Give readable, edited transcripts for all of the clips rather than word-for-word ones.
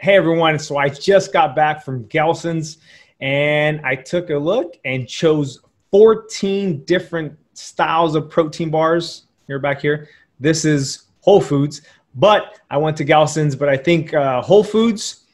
Hey everyone, so I just got back from Gelson's and I took a look and chose 14 different styles of protein bars. You're back here. This is Whole Foods, but I went to Gelson's, but I think Whole Foods,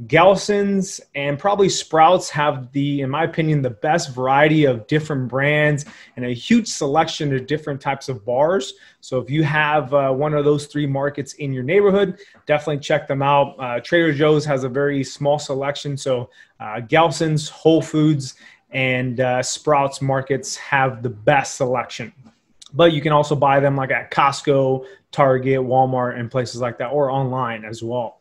Gelson's, and probably Sprouts have in my opinion, the best variety of different brands and a huge selection of different types of bars. So if you have one of those three markets in your neighborhood, definitely check them out. Trader Joe's has a very small selection. So Gelson's, Whole Foods, and Sprouts markets have the best selection. But you can also buy them like at Costco, Target, Walmart, and places like that, or online as well.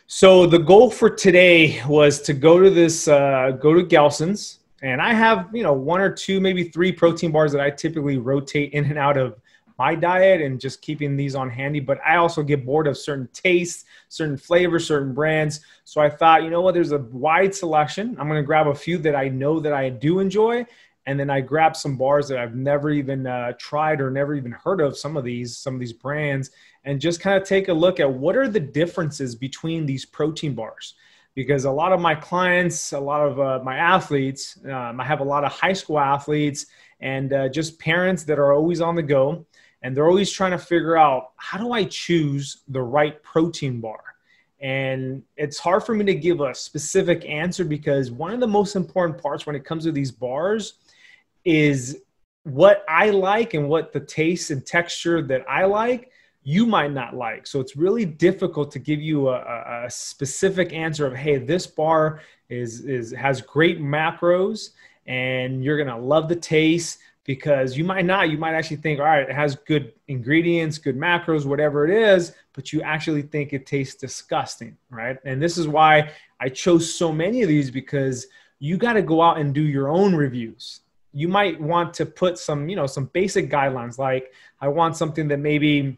So the goal for today was to go to Gelson's, and I have, one or two, maybe three protein bars that I typically rotate in and out of my diet and just keeping these on handy. But I also get bored of certain tastes, certain flavors, certain brands. So I thought, you know what, there's a wide selection. I'm going to grab a few that I know that I do enjoy. And then I grabbed some bars that I've never even tried or never even heard of, some of these brands, and just kind of take a look at what are the differences between these protein bars. Because a lot of my clients, a lot of my athletes, I have a lot of high school athletes and just parents that are always on the go. And they're always trying to figure out, how do I choose the right protein bar? And it's hard for me to give a specific answer because one of the most important parts when it comes to these bars is what I like and what the taste and texture that I like, you might not like. So it's really difficult to give you a specific answer of, hey, this bar has great macros and you're going to love the taste, because you might not. You might actually think, all right, it has good ingredients, good macros, whatever it is, but you actually think it tastes disgusting, right? And this is why I chose so many of these, because you got to go out and do your own reviews. You might want to put some, some basic guidelines, like I want something that maybe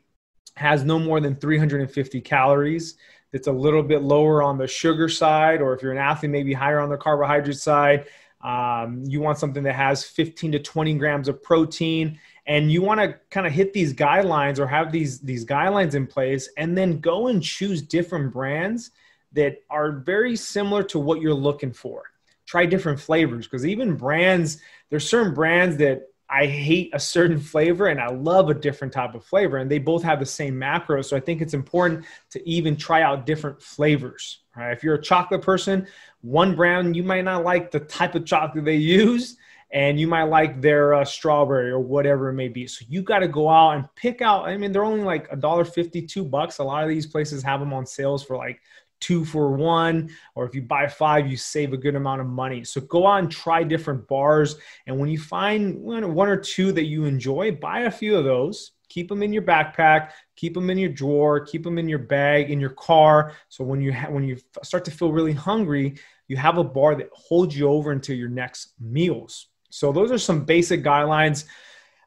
has no more than 350 calories. It's a little bit lower on the sugar side, or if you're an athlete, maybe higher on the carbohydrate side. You want something that has 15 to 20 grams of protein, and you want to kind of hit these guidelines or have these guidelines in place, and then go and choose different brands that are very similar to what you're looking for. Try different flavors, because even brands, there's certain brands that I hate a certain flavor and I love a different type of flavor, and they both have the same macros. So I think it's important to even try out different flavors, right? If you're a chocolate person, one brand, you might not like the type of chocolate they use, and you might like their strawberry or whatever it may be. So you got to go out and pick out. I mean, they're only like $1.50, $2. A lot of these places have them on sales for like 2 for 1, or if you buy 5, you save a good amount of money. So go out and try different bars. And when you find one or two that you enjoy, buy a few of those, keep them in your backpack, keep them in your drawer, keep them in your bag, in your car. So when you start to feel really hungry, you have a bar that holds you over into your next meals. So those are some basic guidelines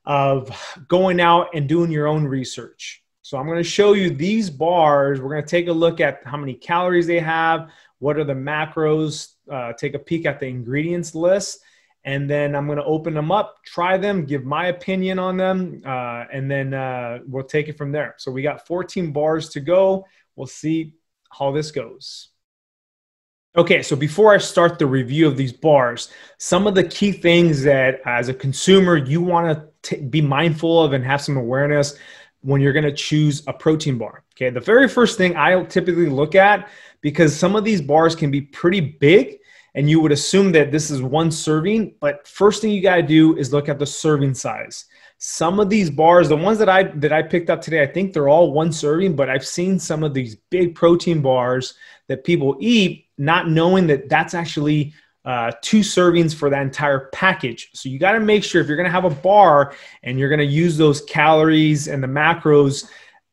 of going out and doing your own research. So I'm going to show you these bars. We're going to take a look at how many calories they have, what are the macros, take a peek at the ingredients list, and then I'm going to open them up, try them, give my opinion on them, and then we'll take it from there. So we got 14 bars to go. We'll see how this goes. Okay, so before I start the review of these bars, some of the key things that as a consumer you want to be mindful of and have some awareness when you're going to choose a protein bar. Okay, the very first thing I typically look at, because some of these bars can be pretty big and you would assume that this is one serving, but first thing you got to do is look at the serving size. Some of these bars, the ones that I picked up today, I think they're all one serving, but I've seen some of these big protein bars that people eat not knowing that that's actually 2 servings for that entire package. So you got to make sure if you're going to have a bar and you're going to use those calories and the macros,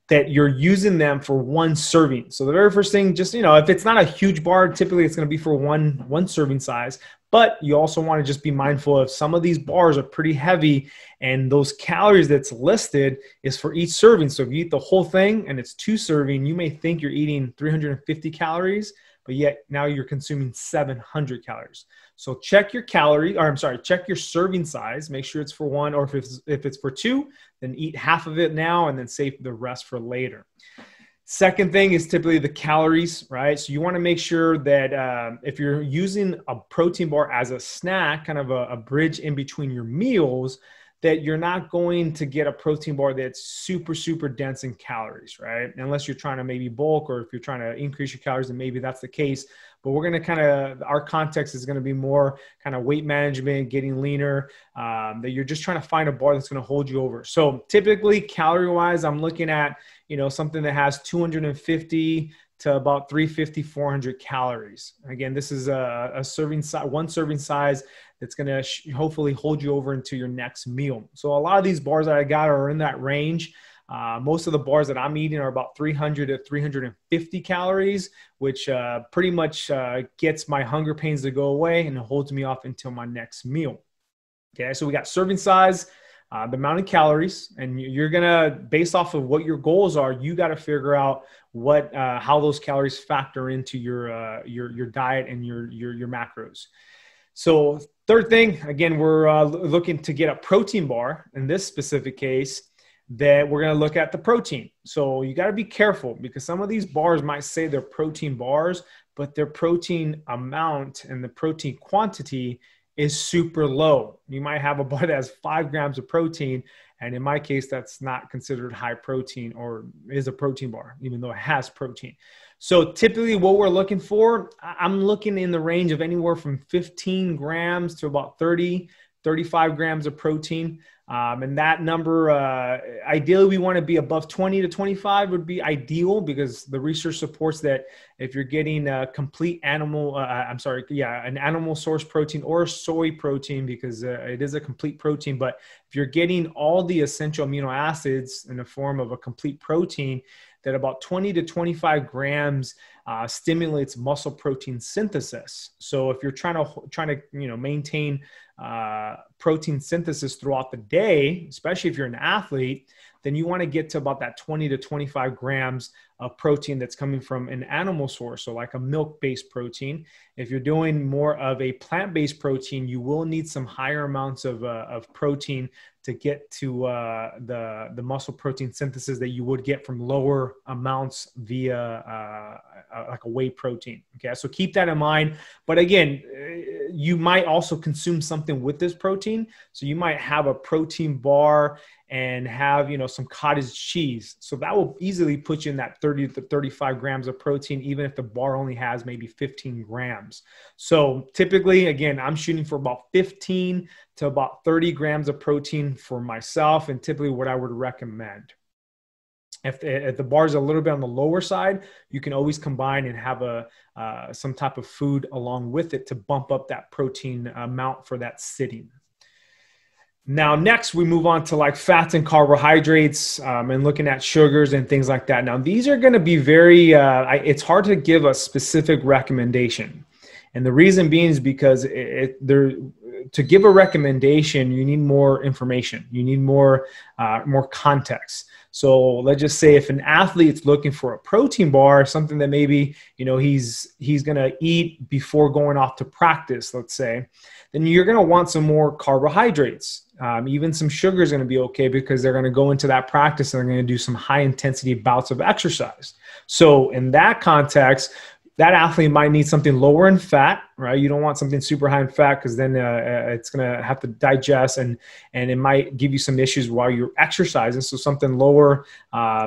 that you're using them for 1 serving. So the very first thing, just, if it's not a huge bar, typically it's going to be for one serving size, but you also want to just be mindful of some of these bars are pretty heavy, and those calories that's listed is for each serving. So if you eat the whole thing and it's 2 serving, you may think you're eating 350 calories, but yet now you're consuming 700 calories. So check your calories, or I'm sorry, check your serving size. Make sure it's for one, or if it's for two, then eat half of it now and then save the rest for later. Second thing is typically the calories, right? So you want to make sure that if you're using a protein bar as a snack, kind of a bridge in between your meals, that you're not going to get a protein bar that's super, super dense in calories, right? Unless you're trying to maybe bulk, or if you're trying to increase your calories, then maybe that's the case. But we're going to our context is going to be more kind of weight management, getting leaner, that you're just trying to find a bar that's going to hold you over. So typically calorie wise, I'm looking at, something that has 250 to about 350, 400 calories. Again, this is a serving size, one serving size that's going to hopefully hold you over into your next meal. So a lot of these bars that I got are in that range. Most of the bars that I'm eating are about 300 to 350 calories, which pretty much gets my hunger pains to go away and holds me off until my next meal. Okay, so we got serving size, the amount of calories, and you're gonna, based off of what your goals are, you got to figure out what how those calories factor into your diet and your macros. So third thing, again, we're looking to get a protein bar. In this specific case, that we're going to look at the protein. So you got to be careful, because some of these bars might say they're protein bars, but their protein amount and the protein quantity is super low. You might have a bar that has 5 grams of protein, and in my case, that's not considered high protein, or is a protein bar, even though it has protein. So typically what we're looking for, I'm looking in the range of anywhere from 15 grams to about 30, 35 grams of protein. And that number, ideally we want to be above 20 to 25 would be ideal, because the research supports that if you're getting a complete animal, an animal source protein or soy protein, because it is a complete protein, but if you're getting all the essential amino acids in the form of a complete protein, that about 20 to 25 grams stimulates muscle protein synthesis. So if you're trying to maintain protein synthesis throughout the day, especially if you're an athlete, then you want to get to about that 20 to 25 grams of protein that's coming from an animal source, so like a milk-based protein. If you're doing more of a plant-based protein, you will need some higher amounts of protein to get to the muscle protein synthesis that you would get from lower amounts via like a whey protein. Okay, so keep that in mind. But again, you might also consume something with this protein. So you might have a protein bar and have, some cottage cheese. So that will easily put you in that 30 to 35 grams of protein, even if the bar only has maybe 15 grams. So typically, again, I'm shooting for about 15 to about 30 grams of protein for myself, and typically what I would recommend. If the bar is a little bit on the lower side, you can always combine and have some type of food along with it to bump up that protein amount for that sitting. Now, next we move on to like fats and carbohydrates and looking at sugars and things like that. Now, these are going to be very, it's hard to give a specific recommendation. And the reason being is because to give a recommendation, you need more information. You need more context. So let's just say if an athlete's looking for a protein bar, something that maybe, he's going to eat before going off to practice, let's say, then you're going to want some more carbohydrates. Even some sugar is going to be okay, because they're going to go into that practice and they're going to do some high intensity bouts of exercise. So in that context, that athlete might need something lower in fat, right? You don't want something super high in fat, because then it's going to have to digest and it might give you some issues while you're exercising. So something lower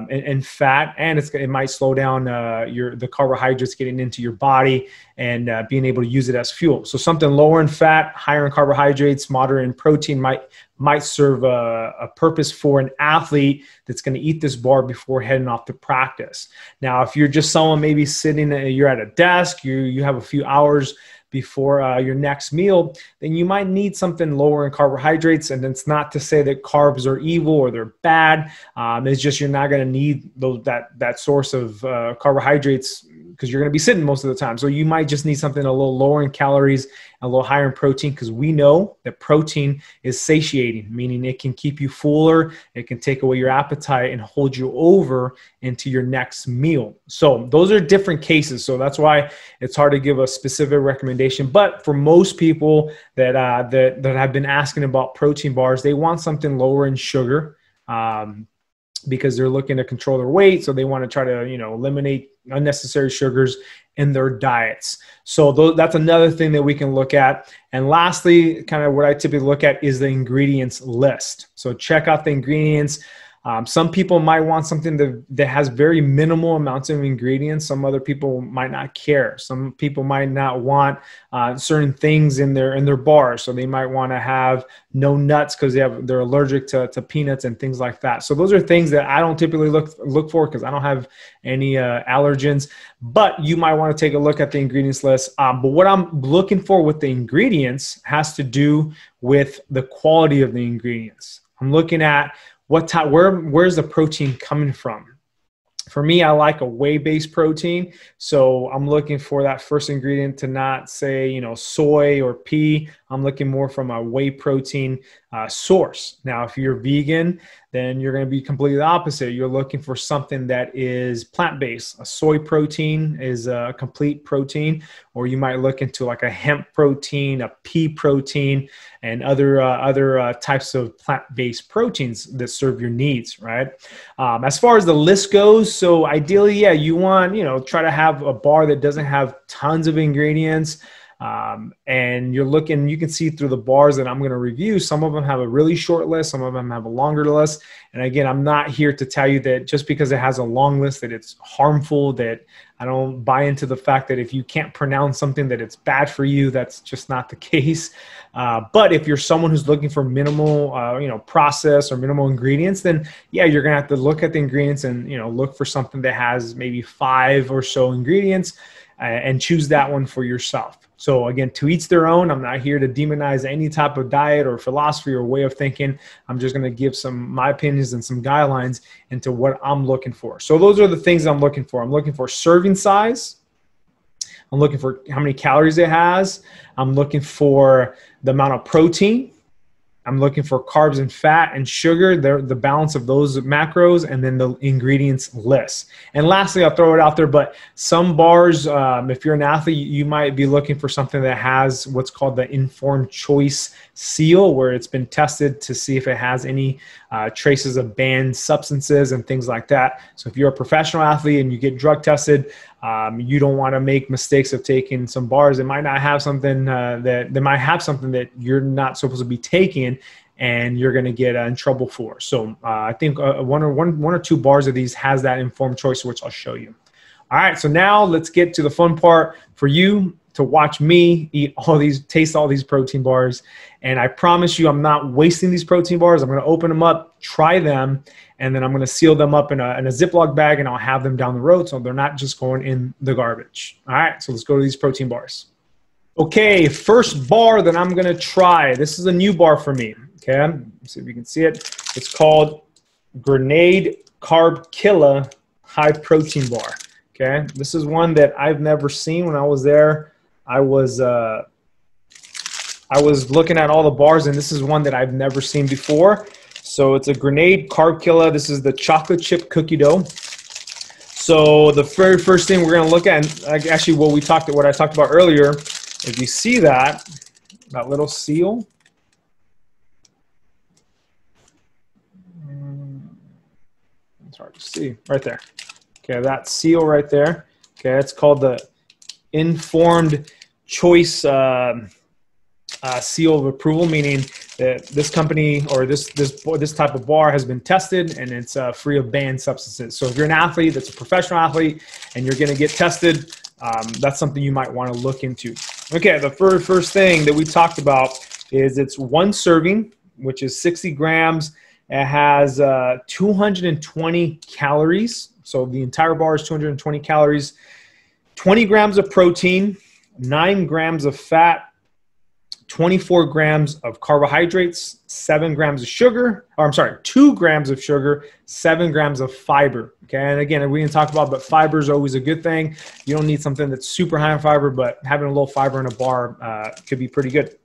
in fat, and it might slow down the carbohydrates getting into your body and being able to use it as fuel. So something lower in fat, higher in carbohydrates, moderate in protein might serve a purpose for an athlete that's going to eat this bar before heading off to practice. Now, if you're just someone maybe sitting, you're at a desk, you have a few hours before your next meal, then you might need something lower in carbohydrates. And it's not to say that carbs are evil or they're bad. It's just you're not going to need that source of carbohydrates you're going to be sitting most of the time. So you might just need something a little lower in calories, a little higher in protein, because we know that protein is satiating, meaning it can keep you fuller, it can take away your appetite and hold you over into your next meal. So those are different cases. So that's why it's hard to give a specific recommendation. But for most people that have been asking about protein bars, they want something lower in sugar. Because they're looking to control their weight. So they want to try to, eliminate unnecessary sugars in their diets. So that's another thing that we can look at. And lastly, kind of what I typically look at is the ingredients list. So check out the ingredients. Some people might want something that has very minimal amounts of ingredients. Some other people might not care. Some people might not want certain things in their bar. So they might want to have no nuts because they're allergic to peanuts and things like that. So those are things that I don't typically look for because I don't have any allergens. But you might want to take a look at the ingredients list. But what I'm looking for with the ingredients has to do with the quality of the ingredients. I'm looking at where's the protein coming from? For me, I like a whey-based protein. So I'm looking for that first ingredient to not say, soy or pea. I'm looking more from a whey protein source. Now, if you're vegan, then you're going to be completely the opposite. You're looking for something that is plant-based. A soy protein is a complete protein, or you might look into like a hemp protein, a pea protein, and other types of plant-based proteins that serve your needs, right? As far as the list goes, so ideally, yeah, you want, try to have a bar that doesn't have tons of ingredients. And you can see through the bars that I'm going to review. Some of them have a really short list. Some of them have a longer list. And again, I'm not here to tell you that just because it has a long list that it's harmful, that I don't buy into the fact that if you can't pronounce something that it's bad for you. That's just not the case. But if you're someone who's looking for minimal, process or minimal ingredients, then yeah, you're going to have to look at the ingredients and, look for something that has maybe 5 or so ingredients and choose that one for yourself. So again, to each their own. I'm not here to demonize any type of diet or philosophy or way of thinking. I'm just going to give my opinions and some guidelines into what I'm looking for. So those are the things I'm looking for. I'm looking for serving size. I'm looking for how many calories it has. I'm looking for the amount of protein. I'm looking for carbs and fat and sugar, the balance of those macros, and then the ingredients list. And lastly, I'll throw it out there, but some bars, if you're an athlete, you might be looking for something that has what's called the informed choice seal, where it's been tested to see if it has any traces of banned substances and things like that. So if you're a professional athlete and you get drug tested, you don't want to make mistakes of taking some bars. It might not have something that they might have something that you're not supposed to be taking, and you're going to get in trouble for. So I think one or two bars of these has that informed choice, which I'll show you. All right, so now let's get to the fun part for you to watch me taste all these protein bars. And I promise you, I'm not wasting these protein bars. I'm going to open them up, try them, and then I'm going to seal them up in a Ziploc bag, and I'll have them down the road so they're not just going in the garbage. All right, so let's go to these protein bars. Okay, first bar that I'm going to try. This is a new bar for me. Okay, let's see if you can see it. It's called Grenade Carb Killer High Protein Bar. Okay, this is one that I've never seen. When I was there, I was looking at all the bars, and this is one that I've never seen before. So it's a Grenade Carb Killer. This is the chocolate chip cookie dough. So the very first thing we're going to look at, and actually what I talked about earlier, if you see that little seal, it's hard to see right there. Okay, that seal right there. Okay, it's called the informed choice seal of approval, meaning that this company or this type of bar has been tested and it's free of banned substances. So if you're an athlete that's a professional athlete and you're going to get tested, that's something you might want to look into. Okay, the first thing that we talked about is it's one serving, which is 60 grams. It has 220 calories. So the entire bar is 220 calories, 20 grams of protein, 9 grams of fat, 24 grams of carbohydrates, 7 grams of sugar, or I'm sorry, 2 grams of sugar, 7 grams of fiber. Okay, and again, we didn't talk about, but fiber is always a good thing. You don't need something that's super high in fiber, but having a little fiber in a bar could be pretty good.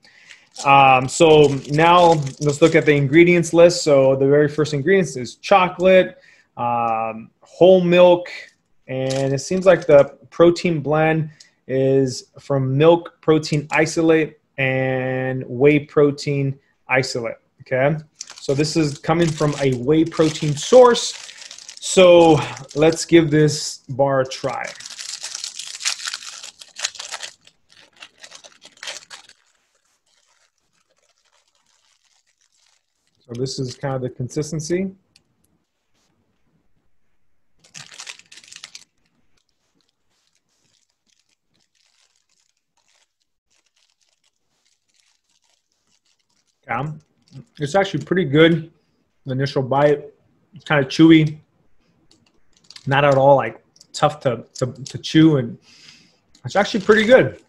So now let's look at the ingredients list. So the very first ingredients is chocolate, whole milk, and it seems like the protein blend is from milk protein isolate and whey protein isolate. Okay, so this is coming from a whey protein source. So let's give this bar a try. So this is kind of the consistency. Yeah, it's actually pretty good. The initial bite, it's kind of chewy, not at all like tough to chew, and it's actually pretty good.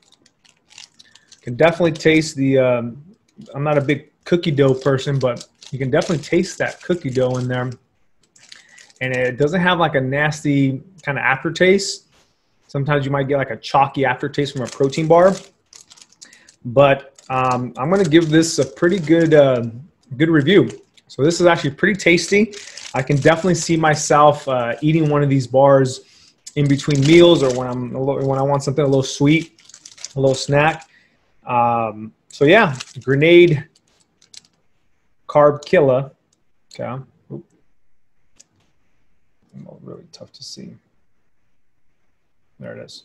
Can definitely taste the. I'm not a big cookie dough person, but you can definitely taste that cookie dough in there, and it doesn't have like a nasty kind of aftertaste. Sometimes you might get like a chalky aftertaste from a protein bar, but I'm going to give this a pretty good good review. So this is actually pretty tasty. I can definitely see myself eating one of these bars in between meals, or when I want something a little sweet, a little snack. So yeah, Grenade Carb Killer. Okay. Oop. Really tough to see. There it is.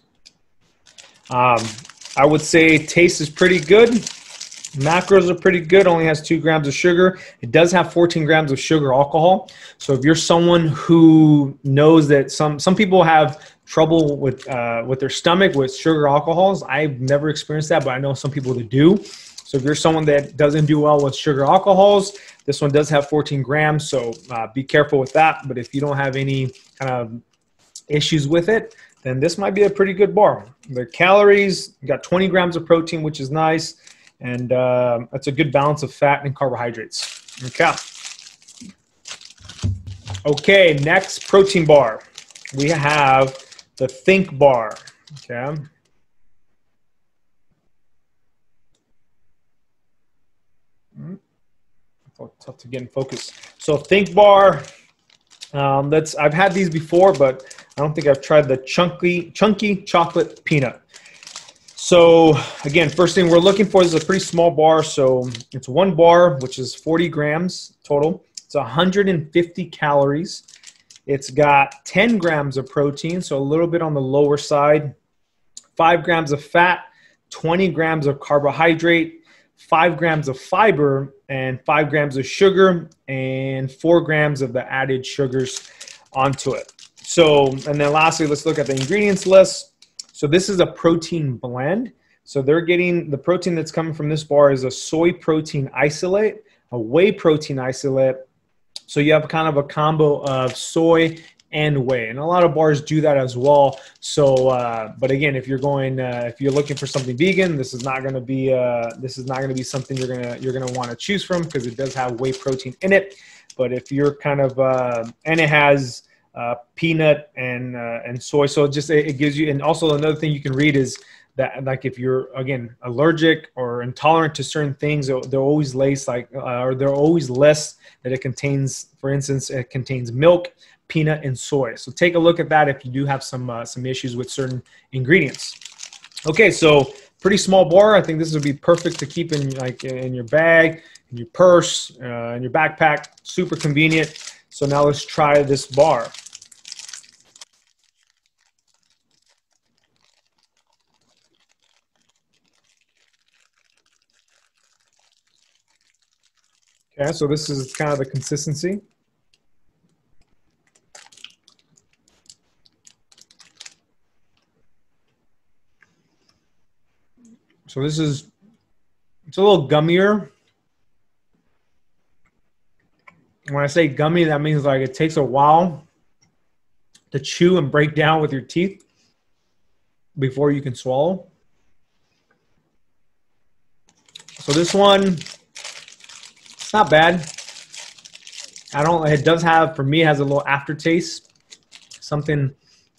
I would say taste is pretty good. Macros are pretty good. Only has 2 grams of sugar. It does have 14 grams of sugar alcohol. So if you're someone who knows that some people have trouble with their stomach with sugar alcohols, I've never experienced that, but I know some people that do. So if you're someone that doesn't do well with sugar alcohols, this one does have 14 grams. So be careful with that. But if you don't have any kind of issues with it, then this might be a pretty good bar. The calories, you got 20 grams of protein, which is nice. And that's a good balance of fat and carbohydrates. Okay. Okay, next protein bar. We have the Think Bar. Okay. Tough to get in focus. So Think Bar. I've had these before, but I don't think I've tried the chunky chocolate peanut. So again, first thing we're looking for is a pretty small bar. So it's 1 bar, which is 40 grams total. It's 150 calories. It's got 10 grams of protein, so a little bit on the lower side. 5 grams of fat, 20 grams of carbohydrate, 5 grams of fiber, and 5 grams of sugar, and 4 grams of the added sugars onto it. So, and then lastly, let's look at the ingredients list. So this is a protein blend. So they're getting the protein that's coming from this bar is a soy protein isolate, a whey protein isolate. So you have kind of a combo of soy and whey, and a lot of bars do that as well. So, but again, if you're looking for something vegan, this is not going to be something you're gonna want to choose from, because it does have whey protein in it. But if you're kind of and it has peanut and soy, so it gives you. And also another thing you can read is that, like, if you're again allergic or intolerant to certain things, they're always laced or they're always less that it contains. For instance, it contains milk, peanut, and soy. So take a look at that if you do have some issues with certain ingredients. Okay, so pretty small bar. I think this would be perfect to keep in your bag, in your purse, in your backpack. Super convenient. So now let's try this bar. Okay, so this is kind of the consistency. So it's a little gummier. When I say gummy, that means like it takes a while to chew and break down with your teeth before you can swallow. So this one, it's not bad. It does have, for me, it has a little aftertaste. Something,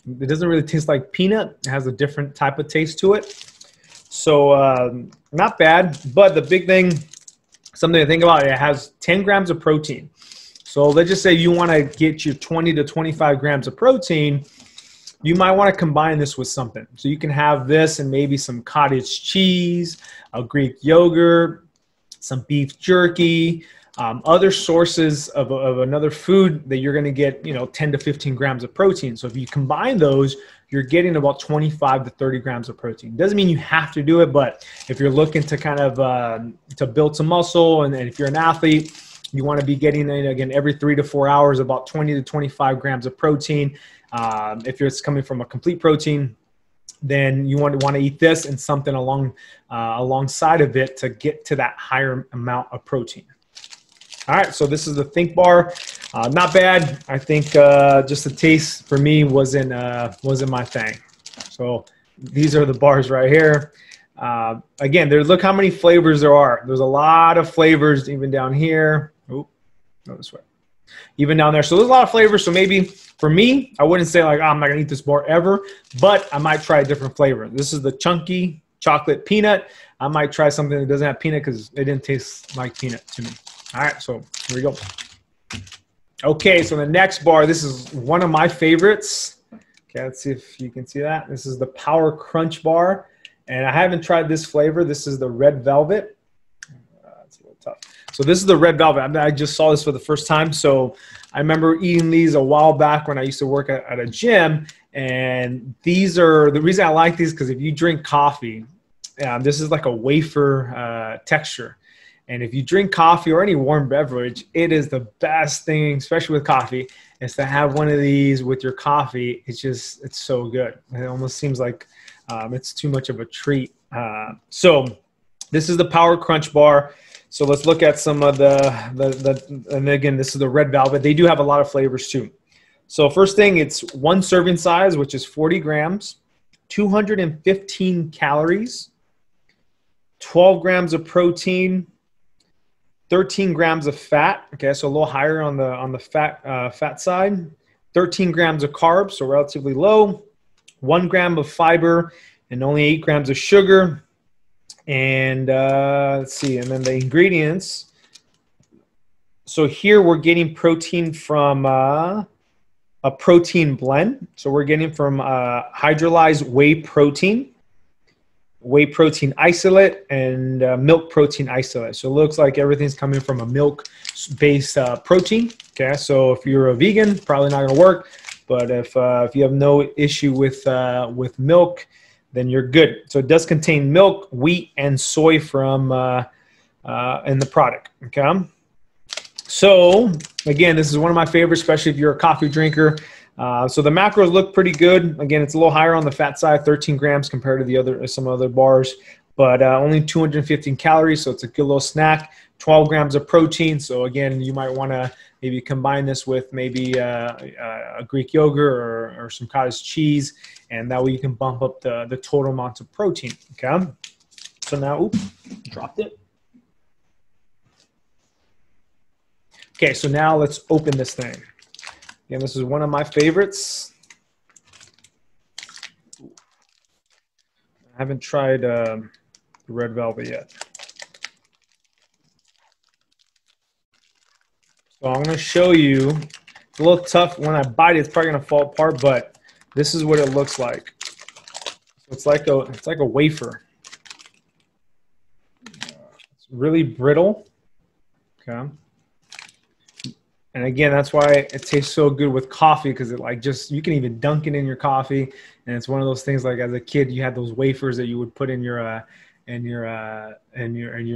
it doesn't really taste like peanut. It has a different type of taste to it. So not bad, but the big thing, something to think about, it has 10 grams of protein. So let's just say you want to get your 20 to 25 grams of protein. You might want to combine this with something. So you can have this and maybe some cottage cheese, a Greek yogurt, some beef jerky, other sources of another food that you're going to get, 10 to 15 grams of protein. So if you combine those, you're getting about 25 to 30 grams of protein. Doesn't mean you have to do it, but if you're looking to kind of to build some muscle, and if you're an athlete, you want to be getting in, again, every 3 to 4 hours, about 20 to 25 grams of protein. If it's coming from a complete protein, then you want to eat this and something alongside of it to get to that higher amount of protein. All right, so this is the Think Bar. Not bad. I think just the taste for me wasn't my thing. So these are the bars right here. Again, look how many flavors there are. There's a lot of flavors even down here. Oh, no, this way. Even down there. So there's a lot of flavors. So maybe for me, I wouldn't say like, oh, I'm not going to eat this bar ever, but I might try a different flavor. This is the chunky chocolate peanut. I might try something that doesn't have peanut because it didn't taste like peanut to me. All right, so here we go. Okay, so the next bar, this is one of my favorites. Okay, let's see if you can see that. This is the Power Crunch Bar, and I haven't tried this flavor. This is the Red Velvet. It's a little tough. So this is the Red Velvet. I just saw this for the first time. So I remember eating these a while back when I used to work at a gym, and these are, the reason I like these because if you drink coffee, this is like a wafer texture. And if you drink coffee or any warm beverage, it is the best thing, especially with coffee, is to have one of these with your coffee. It's so good. It almost seems like it's too much of a treat. So this is the Power Crunch Bar. So let's look at some of and again, this is the Red Velvet. They do have a lot of flavors too. So first thing, it's one serving size, which is 40 grams, 215 calories, 12 grams of protein, 13 grams of fat. Okay, so a little higher on the fat side. 13 grams of carbs, so relatively low. 1 gram of fiber, and only 8 grams of sugar. And let's see, and then the ingredients. So here we're getting protein from a protein blend. So we're getting from hydrolyzed whey protein isolate, and milk protein isolate. So it looks like everything's coming from a milk-based protein. Okay, so if you're a vegan, probably not going to work. But if you have no issue with milk, then you're good. So it does contain milk, wheat, and soy from in the product. Okay. So again, this is one of my favorites, especially if you're a coffee drinker. So the macros look pretty good. Again, it's a little higher on the fat side, 13 grams compared to some other bars, but only 215 calories. So it's a good little snack. 12 grams of protein. So again, you might want to maybe combine this with maybe a Greek yogurt or some cottage cheese, and that way you can bump up the total amount of protein. Okay. So now, oops, dropped it. Okay, so now let's open this thing. Again, this is one of my favorites. I haven't tried the Red Velvet yet. So I'm going to show you. It's a little tough. When I bite it, it's probably going to fall apart, but this is what it looks like. So it's like a wafer. It's really brittle. Okay. And again, that's why it tastes so good with coffee, because it you can even dunk it in your coffee. And it's one of those things, like as a kid, you had those wafers that you would put in your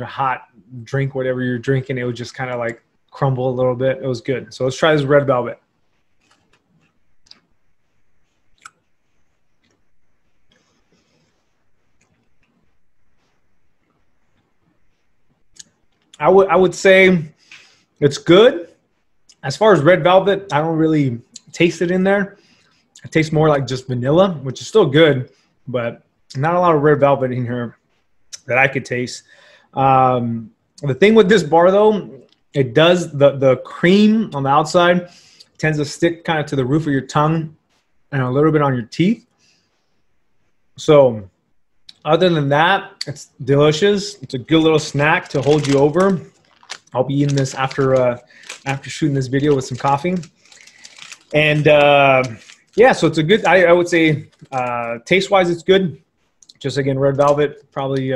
hot drink, whatever you're drinking. It would just kind of like crumble a little bit. It was good. So let's try this Red Velvet. I would say it's good. As far as Red Velvet, I don't really taste it in there. It tastes more like just vanilla, which is still good, but not a lot of Red Velvet in here that I could taste. The thing with this bar though, it does, the cream on the outside tends to stick kind of to the roof of your tongue and a little bit on your teeth. So other than that, it's delicious. It's a good little snack to hold you over. I'll be eating this after shooting this video with some coffee. And yeah, so it's a good, I would say taste-wise it's good. Just again, red velvet probably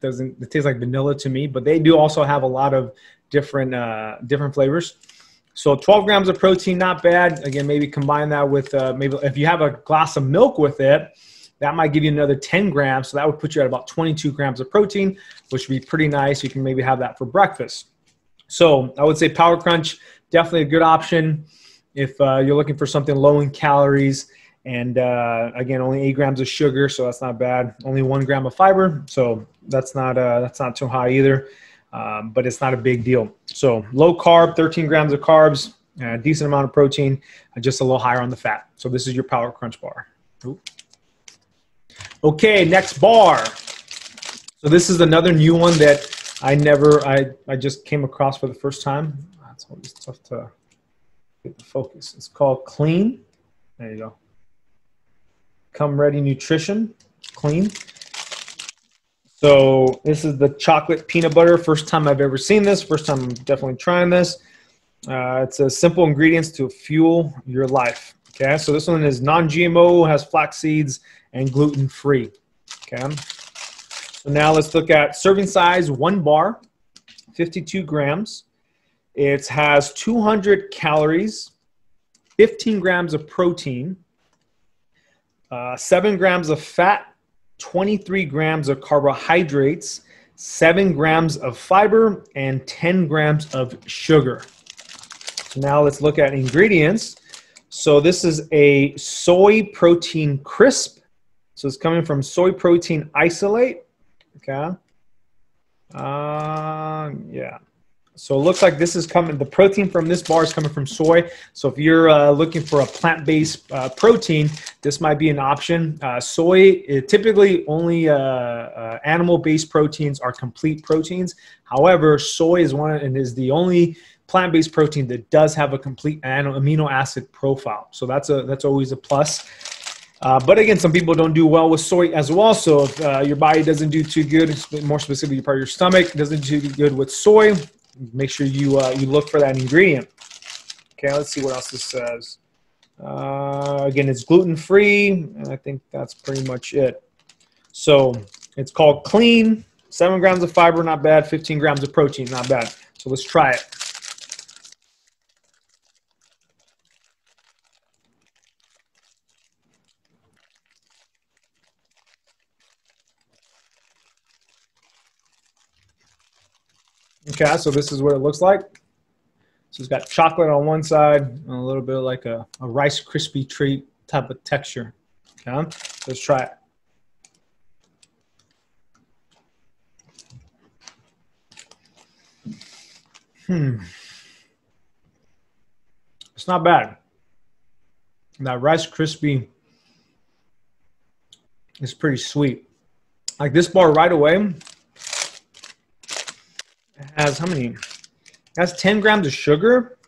doesn't, it tastes like vanilla to me, but they do also have a lot of different flavors. So 12 grams of protein, not bad. Again, maybe combine that with maybe if you have a glass of milk with it, that might give you another 10 grams. So that would put you at about 22 grams of protein, which would be pretty nice. You can maybe have that for breakfast. So I would say Power Crunch, definitely a good option if you're looking for something low in calories. And again, only 8 grams of sugar, so that's not bad. Only 1 gram of fiber, so that's not too high either. But it's not a big deal. So low carb, 13 grams of carbs, a decent amount of protein, just a little higher on the fat. So this is your Power Crunch bar. Ooh. Okay, next bar. So this is another new one that I just came across for the first time. It's always tough to get the focus. It's called Clean. There you go. Come Ready Nutrition, Clean. So this is the chocolate peanut butter. First time I've ever seen this. First time I'm definitely trying this. It's a simple ingredients to fuel your life. Okay, so this one is non-GMO, has flax seeds, and gluten-free. Okay, so now let's look at serving size, 1 bar, 52 grams. It has 200 calories, 15 grams of protein, 7 grams of fat, 23 grams of carbohydrates, 7 grams of fiber, and 10 grams of sugar. So now let's look at ingredients. So this is a soy protein crisp. So it's coming from soy protein isolate. Okay. Yeah. So it looks like this is coming, the protein from this bar is coming from soy. So if you're looking for a plant-based protein, this might be an option. Soy, typically only animal-based proteins are complete proteins. However, soy is is the only plant-based protein that does have a complete amino acid profile. So that's always a plus. But again, some people don't do well with soy as well. So if your body doesn't do too good, more specifically part of your stomach doesn't do good with soy, make sure you look for that ingredient. Okay, let's see what else this says. Again, it's gluten-free, and I think that's pretty much it. So it's called Clean, 7 grams of fiber, not bad, 15 grams of protein, not bad. So let's try it. Okay, so this is what it looks like. So it's got chocolate on one side and a little bit like a Rice Krispie treat type of texture. Okay, let's try it. It's not bad. That Rice Krispie is pretty sweet. Like this bar right away has how many? It has 10 grams of sugar,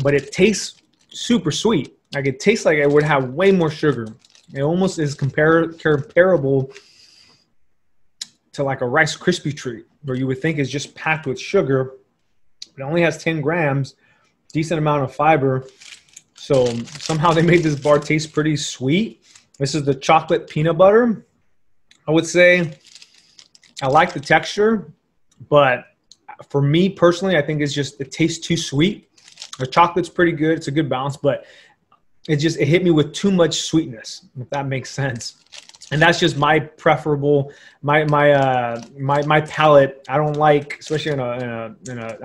but it tastes super sweet. Like it tastes like it would have way more sugar. It almost is comparable to like a Rice Krispie treat, where you would think is just packed with sugar, but it only has 10 grams, decent amount of fiber. So somehow they made this bar taste pretty sweet. This is the chocolate peanut butter. I would say I like the texture, but for me personally, I think it tastes too sweet. The chocolate's pretty good. It's a good balance, but it hit me with too much sweetness, if that makes sense. And that's just my preferable, my palate. I don't like, especially I'm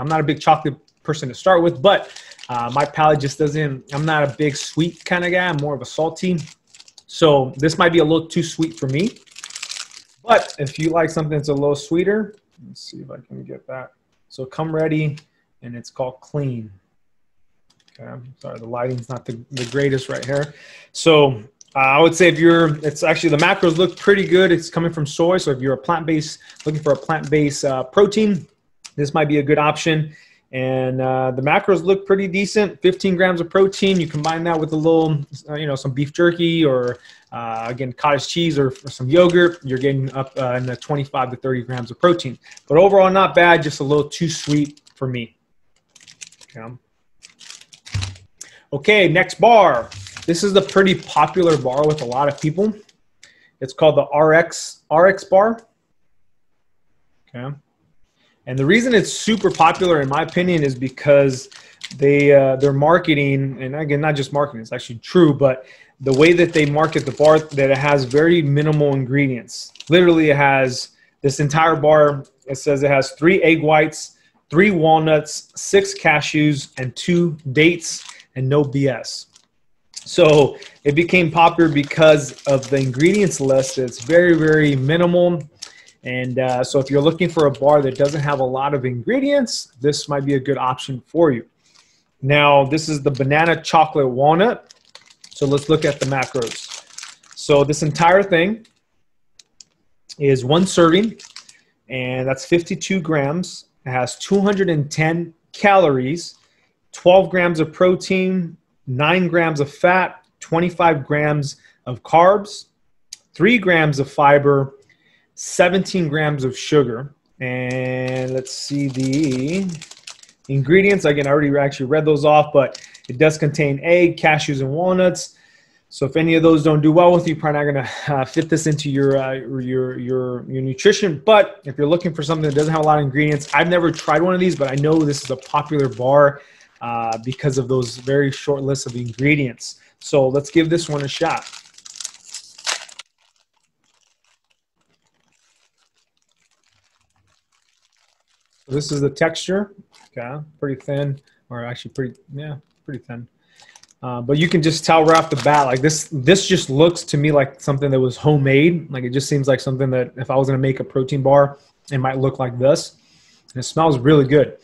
not a big chocolate person to start with, but my palate just doesn't, I'm not a big sweet kind of guy. I'm more of a salty. So this might be a little too sweet for me. But if you like something that's a little sweeter, let's see if I can get that. So Come Ready, and it's called Clean. Okay, I'm sorry, the lighting's not the greatest right here. So I would say it's actually, the macros look pretty good. It's coming from soy. So if you're a plant-based, looking for a plant-based protein, this might be a good option. And the macros look pretty decent. 15 grams of protein. You combine that with a little, some beef jerky or again, cottage cheese or some yogurt. You're getting up in the 25 to 30 grams of protein. But overall, not bad. Just a little too sweet for me. Okay, next bar. This is the pretty popular bar with a lot of people. It's called the RX bar. Okay. And the reason it's super popular, in my opinion, is because their marketing, and again, not just marketing, it's actually true, but the way that they market the bar, that it has very minimal ingredients. Literally, it has this entire bar. It says it has 3 egg whites, 3 walnuts, 6 cashews, and 2 dates, and no BS. So it became popular because of the ingredients list. It's very, very minimal. And so if you're looking for a bar that doesn't have a lot of ingredients, this might be a good option for you. Now, this is the banana chocolate walnut. So let's look at the macros. So this entire thing is 1 serving, and that's 52 grams. It has 210 calories, 12 grams of protein, 9 grams of fat, 25 grams of carbs, 3 grams of fiber, 17 grams of sugar. And let's see the ingredients. Again, I already actually read those off, but it does contain egg, cashews, and walnuts. So if any of those don't do well with you, you're probably not going to fit this into your nutrition. But if you're looking for something that doesn't have a lot of ingredients, I've never tried one of these, but I know this is a popular bar because of those very short lists of ingredients. So let's give this one a shot. This is the texture. Okay, pretty thin, or actually pretty thin. But you can just tell right off the bat, like this just looks to me like something that was homemade. Like it just seems like something that if I was gonna make a protein bar, it might look like this. And it smells really good.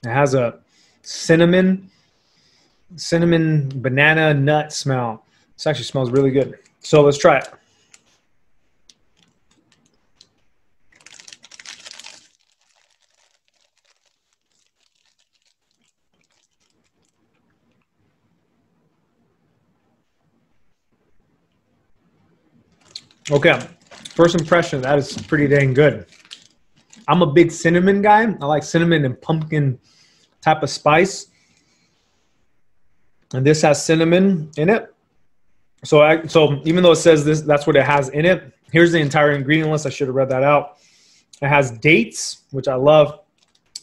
It has a cinnamon banana nut smell. This actually smells really good. So let's try it. Okay, first impression, that is pretty dang good. I'm a big cinnamon guy. I like cinnamon and pumpkin type of spice. And this has cinnamon in it. So even though it says this, that's what it has in it. Here's the entire ingredient list. I should have read that out. It has dates, which I love,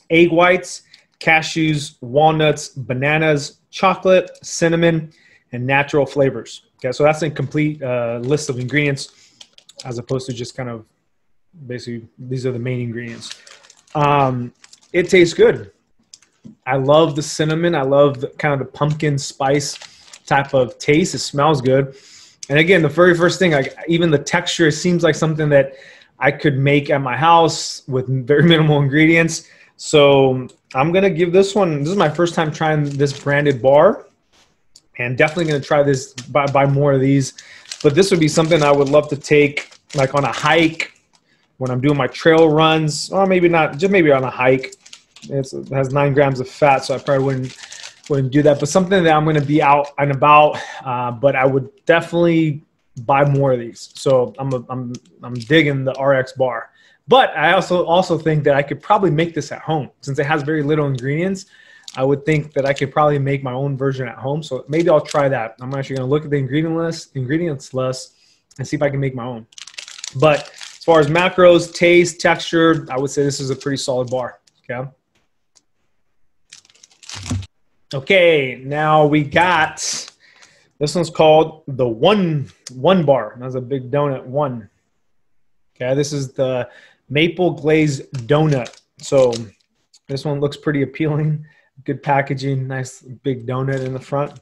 egg whites, cashews, walnuts, bananas, chocolate, cinnamon, and natural flavors. Okay, so that's a complete list of ingredients as opposed to just kind of basically these are the main ingredients. It tastes good. I love the cinnamon. I love the kind of the pumpkin spice type of taste. It smells good. And again, the very first thing, like even the texture, it seems like something that I could make at my house with very minimal ingredients. So I'm going to give this one, this is my first time trying this branded bar, and definitely going to try this, buy more of these. But this would be something I would love to take like on a hike when I'm doing my trail runs, or maybe not, just maybe on a hike. It has 9 grams of fat, so I probably wouldn't do that. But something that I'm going to be out and about, but I would definitely buy more of these. So I'm digging the RX bar. But I also think that I could probably make this at home. Since it has very little ingredients, I would think that I could probably make my own version at home. So maybe I'll try that. I'm actually going to look at the ingredients list and see if I can make my own. But as far as macros, taste, texture, I would say this is a pretty solid bar. Okay. Okay, now we got, this one's called the one bar. That's a big donut, one. Okay, this is the maple glazed donut. So this one looks pretty appealing. Good packaging, nice big donut in the front.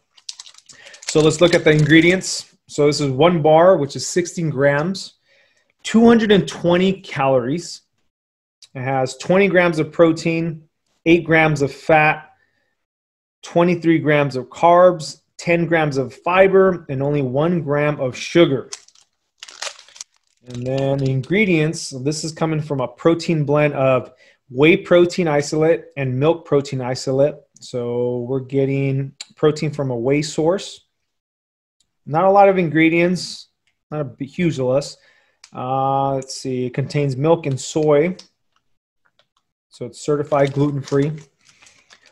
So let's look at the ingredients. So this is 1 bar, which is 16 grams, 220 calories. It has 20 grams of protein, 8 grams of fat, 23 grams of carbs, 10 grams of fiber, and only 1 gram of sugar. And then the ingredients, so this is coming from a protein blend of whey protein isolate and milk protein isolate. So we're getting protein from a whey source. Not a lot of ingredients, not a huge list. Let's see, it contains milk and soy. So it's certified gluten-free.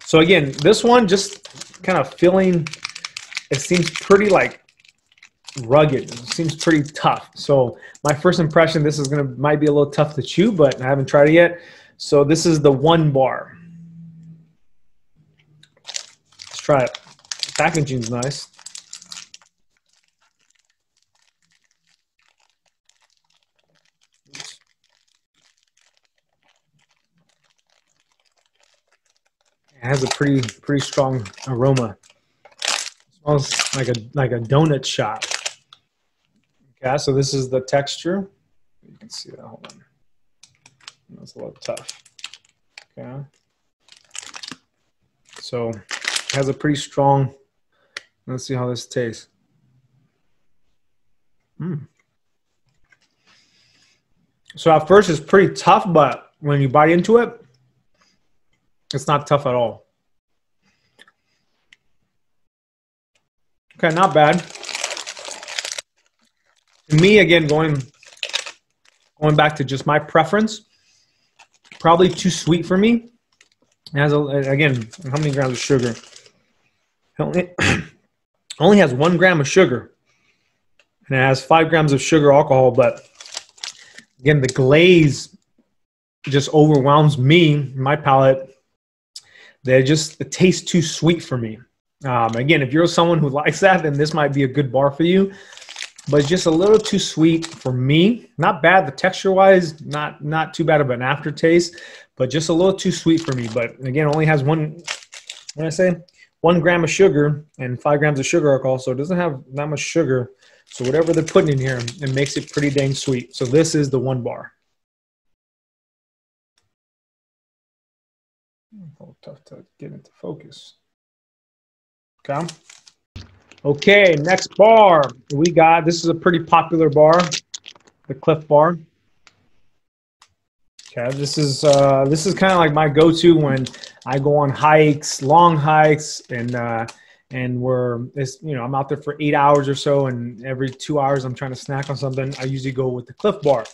So again, this one just kind of feeling, it seems pretty like rugged. It seems pretty tough. So my first impression, this is might be a little tough to chew, but I haven't tried it yet. So this is the 1 bar. Let's try it. Packaging's nice. It has a pretty strong aroma. It smells like a donut shop. Okay, so this is the texture. You can see that. Hold on. That's a little tough. Okay. So it has a pretty strong. Let's see how this tastes. So at first it's pretty tough, but when you bite into it, it's not tough at all. Okay, not bad. To me, again, going back to just my preference, probably too sweet for me. It has, again, how many grams of sugar? It only has 1 gram of sugar. And it has 5 grams of sugar alcohol, but again, the glaze just overwhelms me, my palate. It tastes too sweet for me. Again, if you're someone who likes that, then this might be a good bar for you. But it's just a little too sweet for me. Not bad, the texture-wise, not too bad of an aftertaste, but just a little too sweet for me. But again, it only has 1 gram of sugar and 5 grams of sugar alcohol, so it doesn't have that much sugar. So whatever they're putting in here, it makes it pretty dang sweet. So this is the 1 bar. A little tough to get into focus. Okay. Okay, next bar we got. This is a pretty popular bar, the Cliff Bar. Okay, this is kind of like my go-to when I go on hikes, long hikes, and I'm out there for 8 hours or so, and every 2 hours I'm trying to snack on something. I usually go with the Cliff Bar.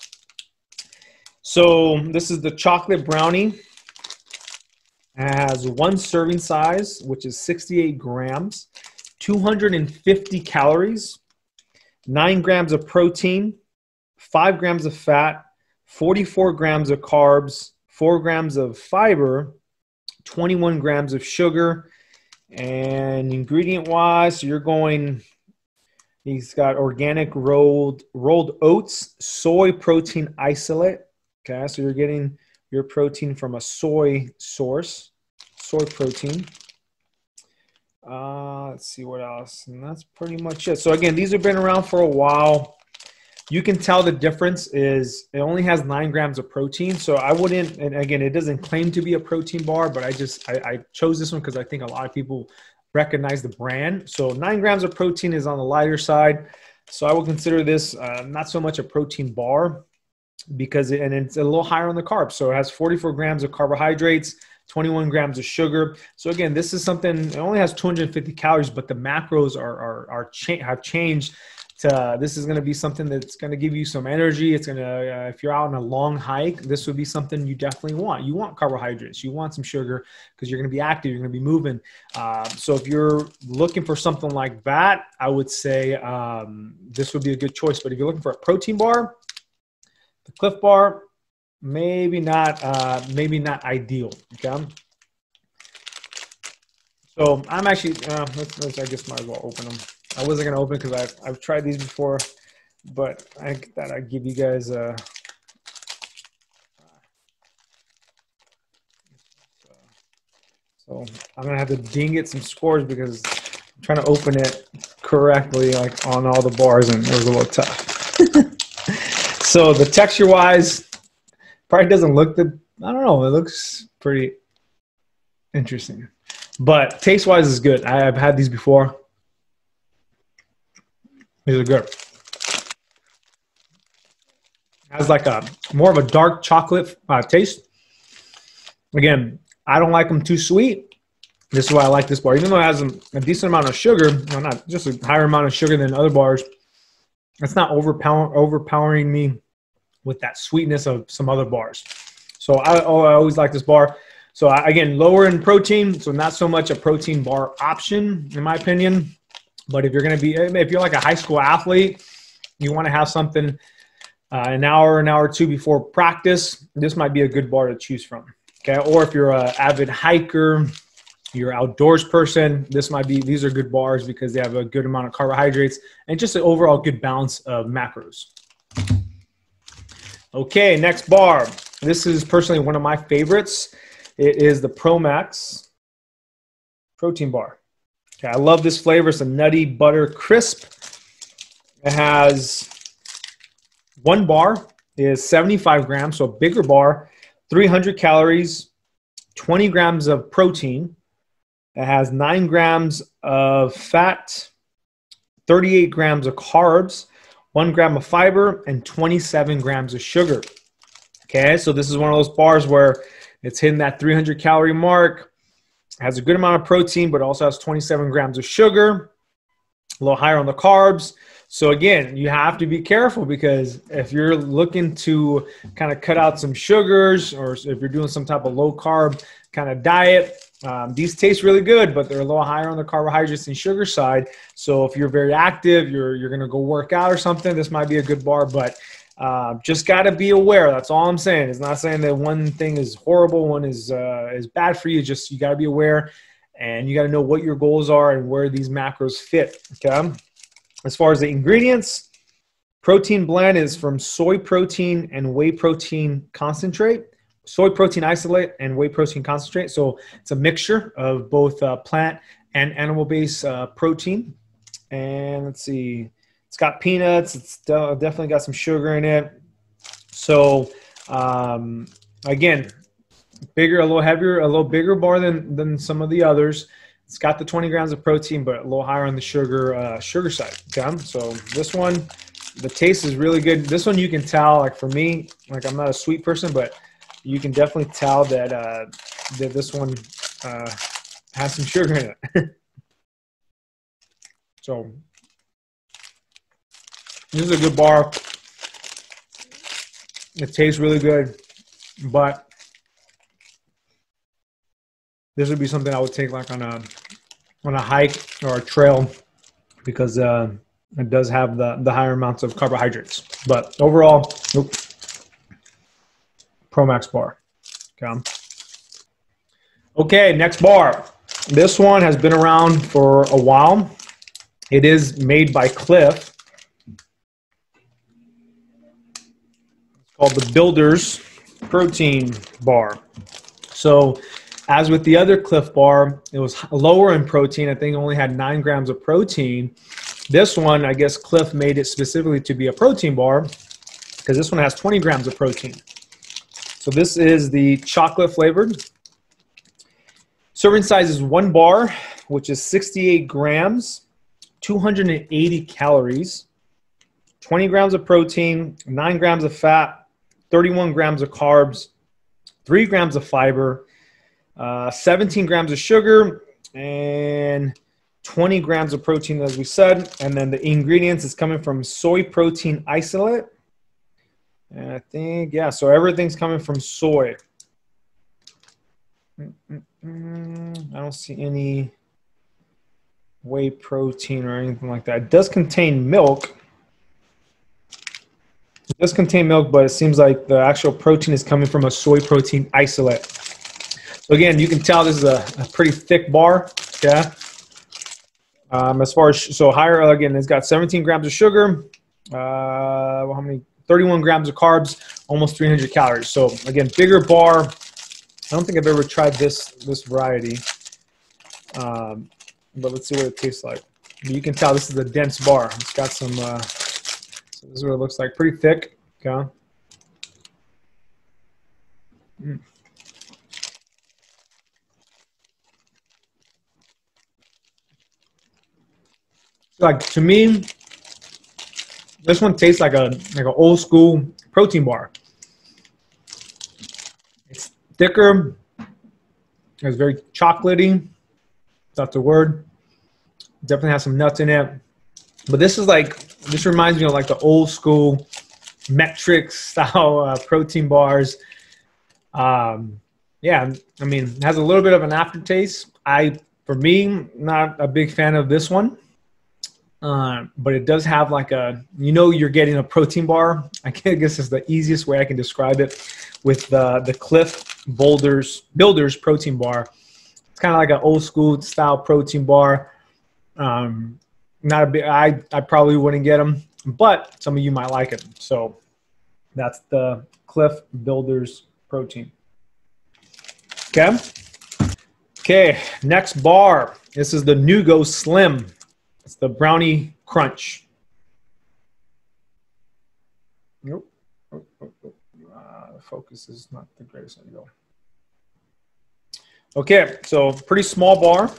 So this is the chocolate brownie. It has 1 serving size, which is 68 grams, 250 calories, 9 grams of protein, 5 grams of fat, 44 grams of carbs, 4 grams of fiber, 21 grams of sugar. And ingredient-wise, so he's got organic rolled oats, soy protein isolate. Okay, so you're getting your protein from a soy source, soy protein. Let's see what else. And that's pretty much it. So again, these have been around for a while. You can tell the difference is it only has 9 grams of protein. So I wouldn't, and again, it doesn't claim to be a protein bar, but I chose this one because I think a lot of people recognize the brand. So 9 grams of protein is on the lighter side. So I would consider this not so much a protein bar, because it's a little higher on the carbs. So it has 44 grams of carbohydrates, 21 grams of sugar. So again, this is something, it only has 250 calories, but the macros have changed to, this is going to be something that's going to give you some energy. It's going to, if you're out on a long hike, this would be something you definitely want. You want carbohydrates, you want some sugar because you're going to be active, you're going to be moving. So if you're looking for something like that, I would say this would be a good choice. But if you're looking for a protein bar, the Cliff Bar, maybe not ideal. Okay. So I'm actually, I guess might as well open them. I wasn't gonna open because I've tried these before, but I thought I'd give you guys a. So I'm gonna have to ding it some scores because I'm trying to open it correctly, like on all the bars, and it was a little tough. So the texture-wise, probably doesn't look I don't know. It looks pretty interesting, but taste-wise is good. I've had these before. These are good. Has like a more of a dark chocolate taste. Again, I don't like them too sweet. This is why I like this bar. Even though it has a decent amount of sugar, well, not just a higher amount of sugar than other bars, it's not overpowering me with that sweetness of some other bars. So I always like this bar. So again, lower in protein, so not so much a protein bar option in my opinion. But if you're like a high school athlete, you want to have something an hour or two before practice, this might be a good bar to choose from. Okay, or if you're an avid hiker, you're an outdoors person, these are good bars because they have a good amount of carbohydrates and just an overall good balance of macros. Okay, next bar. This is personally one of my favorites. It is the Promax Protein Bar. Okay, I love this flavor. It's a nutty butter crisp. It has one bar is 75 grams, so a bigger bar, 300 calories, 20 grams of protein. It has 9 grams of fat, 38 grams of carbs, 1 gram of fiber, and 27 grams of sugar. Okay, so this is one of those bars where it's hitting that 300 calorie mark, has a good amount of protein, but also has 27 grams of sugar, a little higher on the carbs. So again, you have to be careful because if you're looking to kind of cut out some sugars or if you're doing some type of low carb kind of diet, these taste really good, but they're a little higher on the carbohydrates and sugar side. So if you're very active, you're going to go work out or something, this might be a good bar, but just got to be aware. That's all I'm saying. It's not saying that one thing is horrible, one is bad for you. Just you got to be aware and you got to know what your goals are and where these macros fit. Okay. As far as the ingredients, protein blend is from soy protein and whey protein concentrate, soy protein isolate and whey protein concentrate. So it's a mixture of both plant and animal-based protein. And let's see, it's got peanuts. It's definitely got some sugar in it. So again, bigger, a little heavier, a little bigger bar than some of the others. It's got the 20 grams of protein, but a little higher on the sugar side. Okay, so this one, the taste is really good. This one you can tell, like for me, like I'm not a sweet person, but you can definitely tell that that this one has some sugar in it. So this is a good bar. It tastes really good, but this would be something I would take like on a hike or a trail because it does have the higher amounts of carbohydrates. But overall, Promax bar. Okay, next bar. This one has been around for a while. It is made by Cliff. It's called the Builder's Protein Bar. So as with the other Cliff bar, it was lower in protein. I think it only had 9 grams of protein. This one, I guess Cliff made it specifically to be a protein bar because this one has 20 grams of protein. So this is the chocolate flavored. Serving size is 1 bar, which is 68 grams, 280 calories, 20 grams of protein, 9 grams of fat, 31 grams of carbs, 3 grams of fiber, 17 grams of sugar, and 20 grams of protein, as we said. And then the ingredients is coming from soy protein isolate. And I think, yeah, so everything's coming from soy. I don't see any whey protein or anything like that. It does contain milk. It does contain milk, but it seems like the actual protein is coming from a soy protein isolate. So again, you can tell this is a pretty thick bar. Yeah. As far as higher, again, it's got 17 grams of sugar. How many? 31 grams of carbs, almost 300 calories. So again, bigger bar. I don't think I've ever tried this variety, but let's see what it tastes like. You can tell this is a dense bar. It's got some. So this is what it looks like. Pretty thick. Okay. Like to me, This one tastes like an old school protein bar. It's thicker. It's very chocolatey. That's the word. Definitely has some nuts in it. But this is like, this reminds me of like the old school metric style protein bars. Yeah, I mean, it has a little bit of an aftertaste. For me, not a big fan of this one. But it does have like a, you know, you're getting a protein bar. I guess it's the easiest way I can describe it, with the Cliff Builders protein bar. It's kind of like an old school style protein bar. Not a big, I probably wouldn't get them, but some of you might like it. So that's the Cliff Builders protein. Okay. Okay. Next bar. This is the Nugo Slim. It's the Brownie Crunch. Nope. The focus is not the greatest. There you go. Okay, so pretty small bar.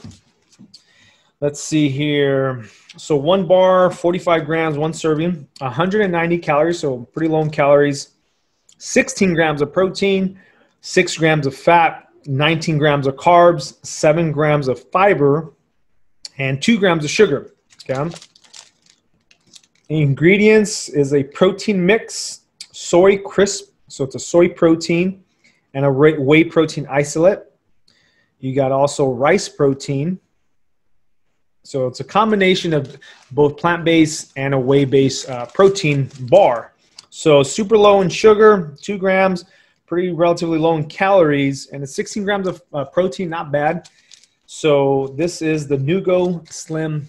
Let's see here. So one bar, 45 grams, one serving, 190 calories, so pretty low in calories, 16 grams of protein, 6 grams of fat, 19 grams of carbs, 7 grams of fiber, and 2 grams of sugar. Okay. Ingredients is a protein mix, soy crisp, so it's a soy protein, and a whey protein isolate. You got also rice protein. So it's a combination of both plant-based and a whey-based protein bar. So super low in sugar, 2 grams, pretty relatively low in calories, and it's 16 grams of protein, not bad. So this is the Nugo Slim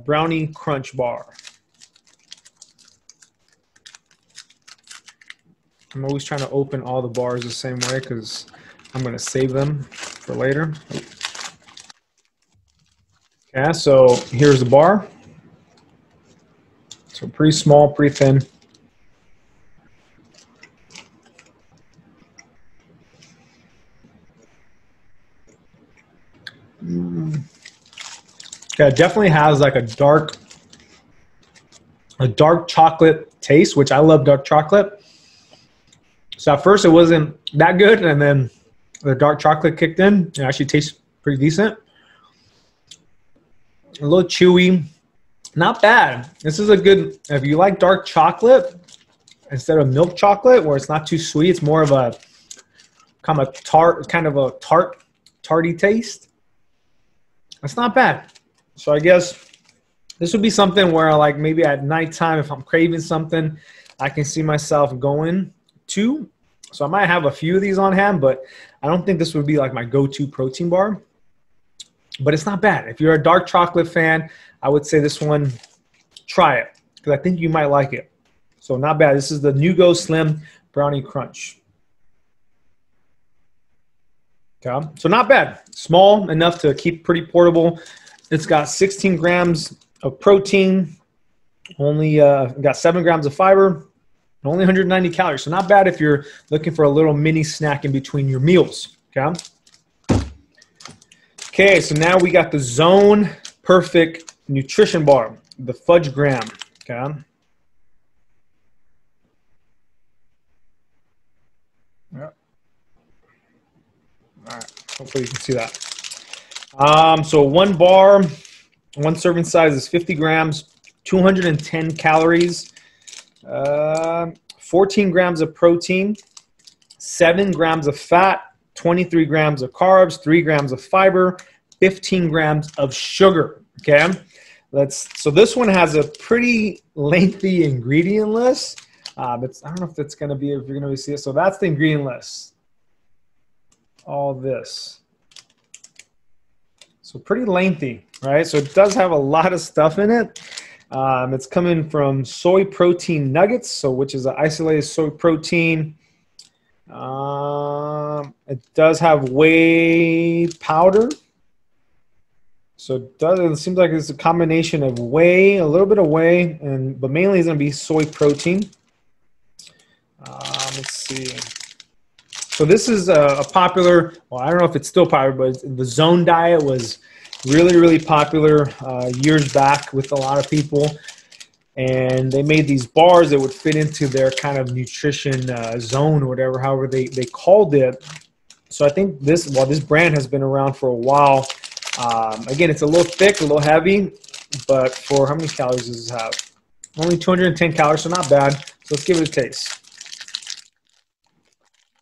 Brownie Crunch Bar. I'm always trying to open all the bars the same way because I'm going to save them for later. Okay, so here's the bar. So pretty small, pretty thin. Yeah, it definitely has like a dark chocolate taste, which I love dark chocolate. So at first it wasn't that good, and then the dark chocolate kicked in. It actually tastes pretty decent. A little chewy, not bad. This is a good, if you like dark chocolate instead of milk chocolate, where it's not too sweet, it's more of a kind of tarty taste. That's not bad. So I guess this would be something where, like, maybe at nighttime, if I'm craving something, I can see myself going to. So I might have a few of these on hand, but I don't think this would be like my go-to protein bar. But it's not bad. If you're a dark chocolate fan, I would say this one, try it, because I think you might like it. So not bad. This is the Nugo Slim Brownie Crunch. Okay. So not bad. Small enough to keep pretty portable. It's got 16 grams of protein, only got 7 grams of fiber, and only 190 calories. So not bad if you're looking for a little mini snack in between your meals. Okay. Okay, so now we got the Zone Perfect Nutrition Bar, the Fudge Graham. Okay. Yeah. All right. Hopefully you can see that. So one bar, one serving size is 50 grams, 210 calories, 14 grams of protein, 7 grams of fat, 23 grams of carbs, 3 grams of fiber, 15 grams of sugar. Okay. So this one has a pretty lengthy ingredient list. I don't know if that's going to be, if you're going to see it. So that's the ingredient list. All this. So pretty lengthy, right? So it does have a lot of stuff in it. It's coming from soy protein nuggets, so which is an isolated soy protein. It does have whey powder. So it seems like it's a combination of whey, a little bit of whey, but mainly it's going to be soy protein. Let's see. So this is a popular, well, I don't know if it's still popular, but the Zone diet was really, really popular years back with a lot of people. and they made these bars that would fit into their kind of nutrition zone or whatever, however they called it. So I think this brand has been around for a while. Again, it's a little thick, a little heavy, but for how many calories does this have? Only 210 calories, so not bad. So let's give it a taste.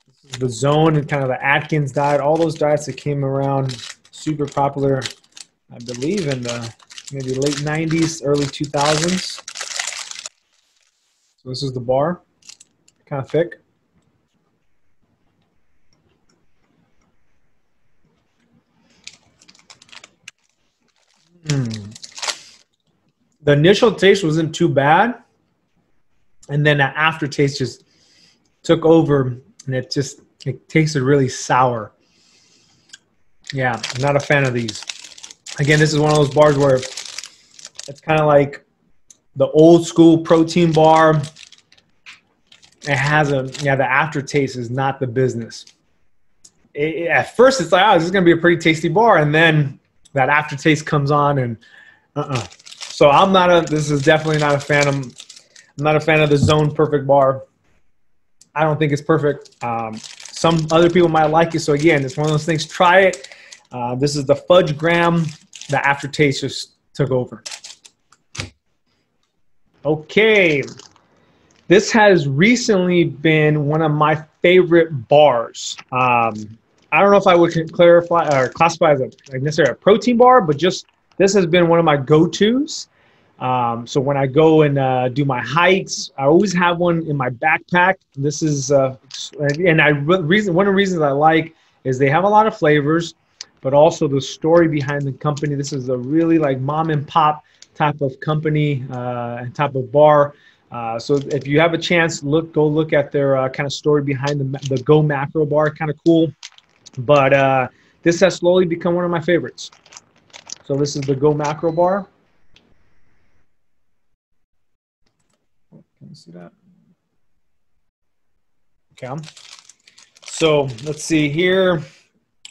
This is the Zone and kind of the Atkins diet, all those diets that came around, super popular, I believe, in the maybe late 90s, early 2000s. So this is the bar, kind of thick. The initial taste wasn't too bad, and then the aftertaste just took over, and it tasted really sour. Yeah, I'm not a fan of these. Again, this is one of those bars where it's kind of like the old school protein bar. It has the aftertaste is not the business. At first, it's like, oh, this is going to be a pretty tasty bar, and then that aftertaste comes on, and So this is definitely not a fan. I'm not a fan of the Zone Perfect Bar. I don't think it's perfect. Some other people might like it. So again, it's one of those things, try it. This is the Fudge Graham. The aftertaste just took over. Okay. This has recently been one of my favorite bars. I don't know if I would clarify or classify as necessarily a protein bar, but just this has been one of my go-tos. So when I go and do my hikes, I always have one in my backpack. This is, one of the reasons I like is they have a lot of flavors, but also the story behind the company. This is a really like mom and pop type of company and type of bar. So if you have a chance, go look at their kind of story behind the Go Macro Bar. Kind of cool. But this has slowly become one of my favorites. So this is the Go Macro Bar. Can you see that? Okay. So let's see here.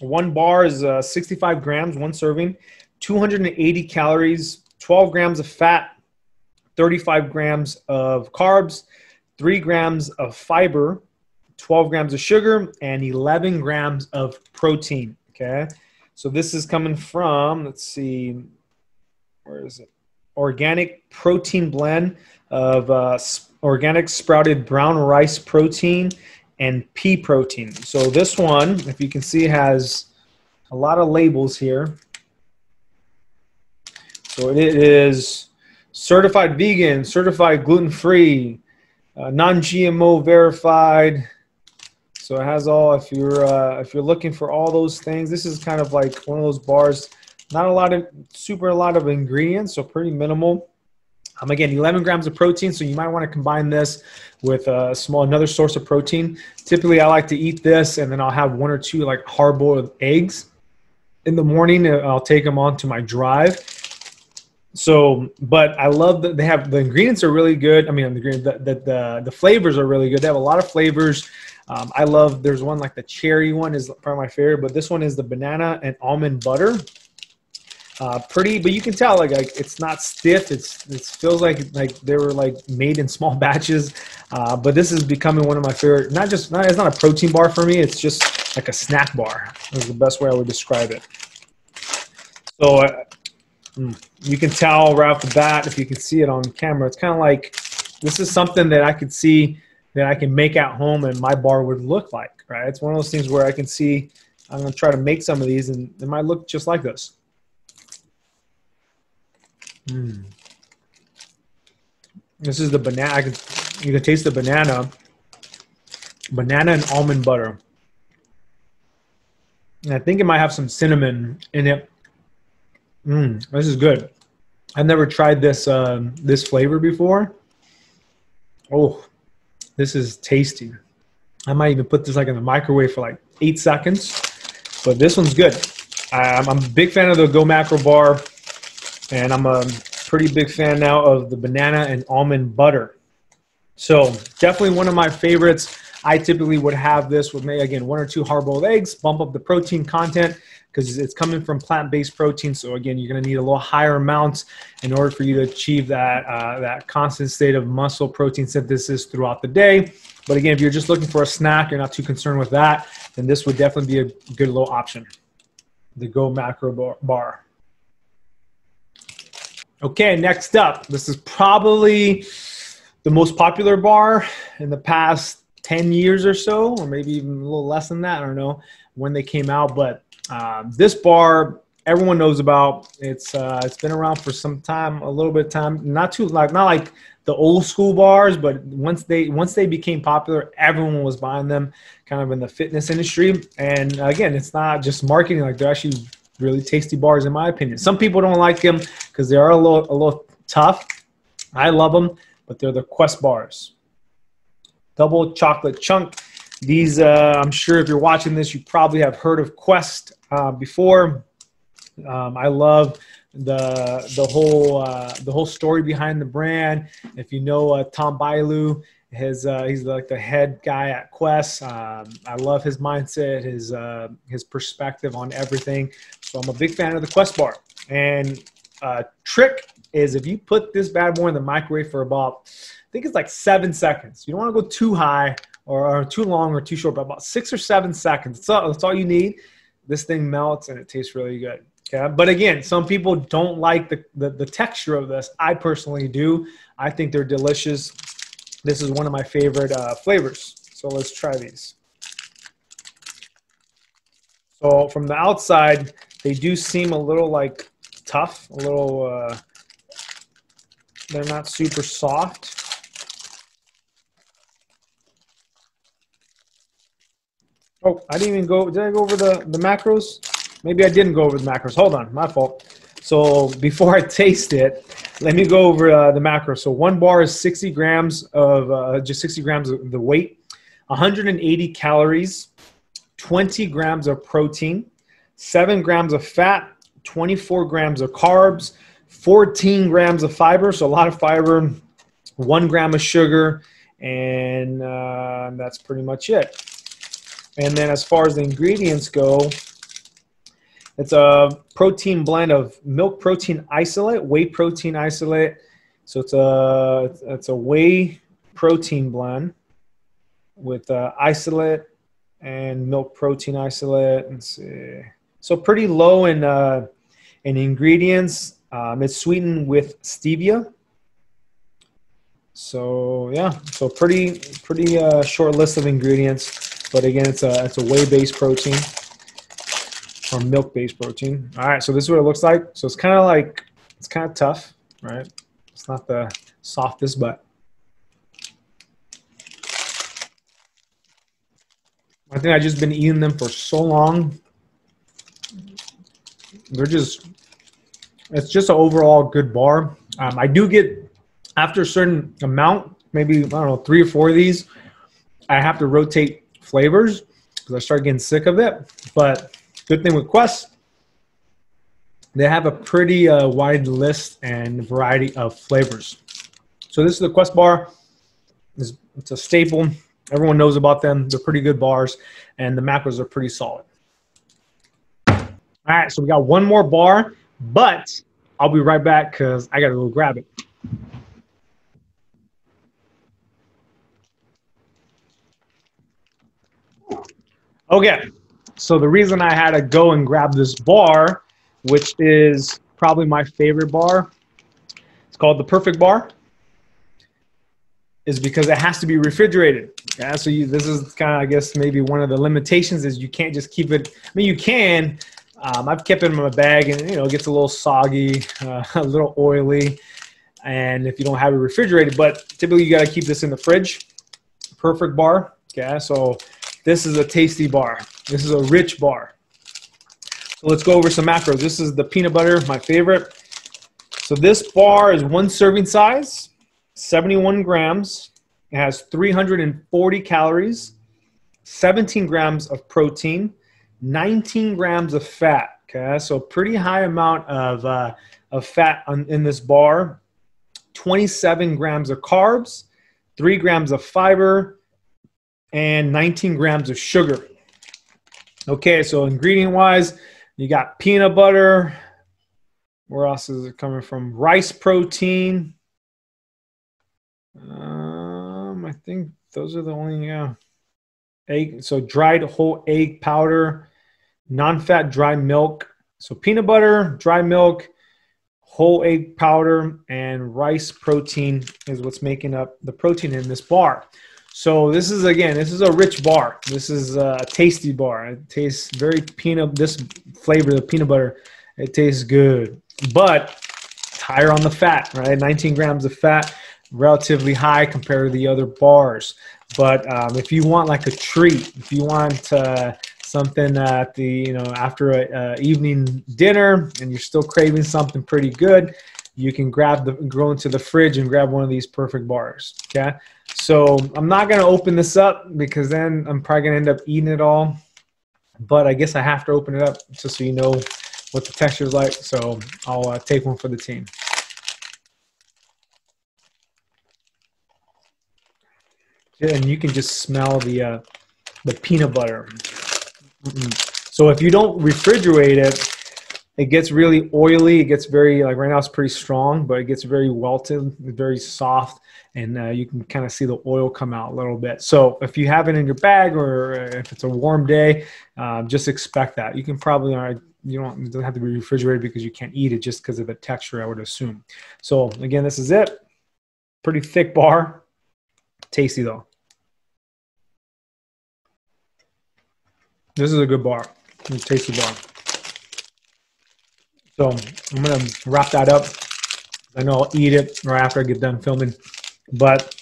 One bar is 65 grams, one serving, 280 calories, 12 grams of fat, 35 grams of carbs, 3 grams of fiber, 12 grams of sugar, and 11 grams of protein. Okay. So this is coming from, let's see, where is it? Organic protein blend of organic sprouted brown rice protein and pea protein. So this one, if you can see, has a lot of labels here. So it is certified vegan, certified gluten-free, non-GMO verified. So it has all. If you're looking for all those things, this is kind of like one of those bars. Not a lot of ingredients, so pretty minimal. Again, 11 grams of protein, so you might want to combine this with another source of protein. Typically, I like to eat this, and then I'll have 1 or 2 like hard-boiled eggs in the morning. I'll take them on to my drive. So, but I love that they have the ingredients are really good. I mean, the flavors are really good. They have a lot of flavors. I love. There's one like the cherry one is probably my favorite, but this one is the banana and almond butter. Pretty, but you can tell like it's not stiff. It feels like they were like made in small batches. But this is becoming one of my favorite. It's not a protein bar for me. It's just like a snack bar. Is the best way I would describe it. So you can tell right off the bat, if you can see it on camera, it's kind of like this is something that I could see that I can make at home and my bar would look like. Right? It's one of those things where I can see. I'm going to try to make some of these, and it might look just like this. This is the banana. You can taste the banana and almond butter. And I think it might have some cinnamon in it. This is good. I've never tried this this flavor before. Oh, this is tasty. I might even put this like in the microwave for like 8 seconds. But this one's good. I'm a big fan of the Go Macro Bar, and I'm a pretty big fan now of the banana and almond butter. So definitely one of my favorites. I typically would have this with maybe, again, 1 or 2 hard-boiled eggs, bump up the protein content, because it's coming from plant-based protein. So again, you're going to need a little higher amounts in order for you to achieve that, that constant state of muscle protein synthesis throughout the day. But again, if you're just looking for a snack, you're not too concerned with that, then this would definitely be a good little option, the Go Macro Bar. Okay, next up, this is probably the most popular bar in the past 10 years or so, or maybe even a little less than that. I don't know when they came out, but this bar everyone knows about. It's been around for some time, a little bit of time, not like the old school bars, but once they became popular, everyone was buying them, kind of in the fitness industry. And again, it's not just marketing; like they're actually really tasty bars, in my opinion. Some people don't like them because they are a little tough. I love them, but they're the Quest bars. Double chocolate chunk. These, I'm sure if you're watching this, you probably have heard of Quest before. I love the whole story behind the brand. If you know Tom Bailu, he's like the head guy at Quest. I love his mindset, his perspective on everything. So I'm a big fan of the Quest bar. And trick is if you put this bad boy in the microwave for about, I think it's like 7 seconds. You don't want to go too high or too long or too short, but about 6 or 7 seconds. That's all you need. This thing melts and it tastes really good. Okay? But again, some people don't like the texture of this. I personally do. I think they're delicious. This is one of my favorite flavors. So let's try these. So from the outside, they do seem a little like tough, a little, they're not super soft. Oh, I didn't even go, did I go over the macros? Maybe I didn't go over the macros. Hold on, my fault. So before I taste it, let me go over the macros. So one bar is 60 grams of, just 60 grams of the weight, 180 calories, 20 grams of protein, 7 grams of fat, 24 grams of carbs, 14 grams of fiber, so a lot of fiber, 1 gram of sugar, and that's pretty much it. And then as far as the ingredients go, it's a protein blend of milk protein isolate, whey protein isolate. So it's a whey protein blend with isolate and milk protein isolate. Let's see. So pretty low in ingredients. It's sweetened with stevia. So yeah, so pretty short list of ingredients. But again, it's a whey-based protein or milk-based protein. All right, so this is what it looks like. So it's kind of tough, right? It's not the softest, but I think I've just been eating them for so long. It's just an overall good bar. I do get, after a certain amount, maybe, I don't know, 3 or 4 of these, I have to rotate flavors because I start getting sick of it. But good thing with Quest, they have a pretty wide list and variety of flavors. So this is the Quest bar. It's a staple. Everyone knows about them. They're pretty good bars, and the macros are pretty solid. All right, so we got one more bar, but I'll be right back because I got to go grab it. Okay, so the reason I had to go and grab this bar, which is probably my favorite bar, it's called the Perfect Bar, is because it has to be refrigerated. Yeah, so this is kind of, I guess, maybe one of the limitations is you can't just keep it. I mean, you can. I've kept it in my bag, and it gets a little soggy, a little oily, and if you don't have it refrigerated, but typically you got to keep this in the fridge. Perfect Bar. Okay, so this is a tasty bar. This is a rich bar. So let's go over some macros. This is the peanut butter, my favorite. So this bar is 1 serving size, 71 grams. It has 340 calories, 17 grams of protein, 19 grams of fat. Okay, so pretty high amount of fat in this bar. 27 grams of carbs, 3 grams of fiber, and 19 grams of sugar. Okay, so ingredient-wise, You got peanut butter. Where else is it coming from? Rice protein. I think those are the only egg. So dried whole egg powder, non-fat dry milk. So peanut butter, dry milk, whole egg powder, and rice protein is what's making up the protein in this bar. So this is, again, this is a rich bar. This is a tasty bar. It tastes very peanut, this flavor of peanut butter, it tastes good. But it's higher on the fat, right? 19 grams of fat, relatively high compared to the other bars. But if you want like a treat, if you want something at the, after a evening dinner and you're still craving something pretty good, you can go into the fridge and grab one of these perfect bars, okay? So I'm not gonna open this up because then I'm probably gonna end up eating it all, but I guess I have to open it up just so you know what the texture is like. So I'll take one for the team. And you can just smell the peanut butter. So if you don't refrigerate it, it gets really oily. It gets very, like right now it's pretty strong, but it gets very welted, very soft, and you can kind of see the oil come out a little bit. So if you have it in your bag or if it's a warm day, just expect that. You can probably, you don't have to be refrigerated because you can't eat it just because of the texture, I would assume. So again, this is it. Pretty thick bar. Tasty though. This is a good bar, a tasty bar. So I'm gonna wrap that up. I know I'll eat it right after I get done filming. But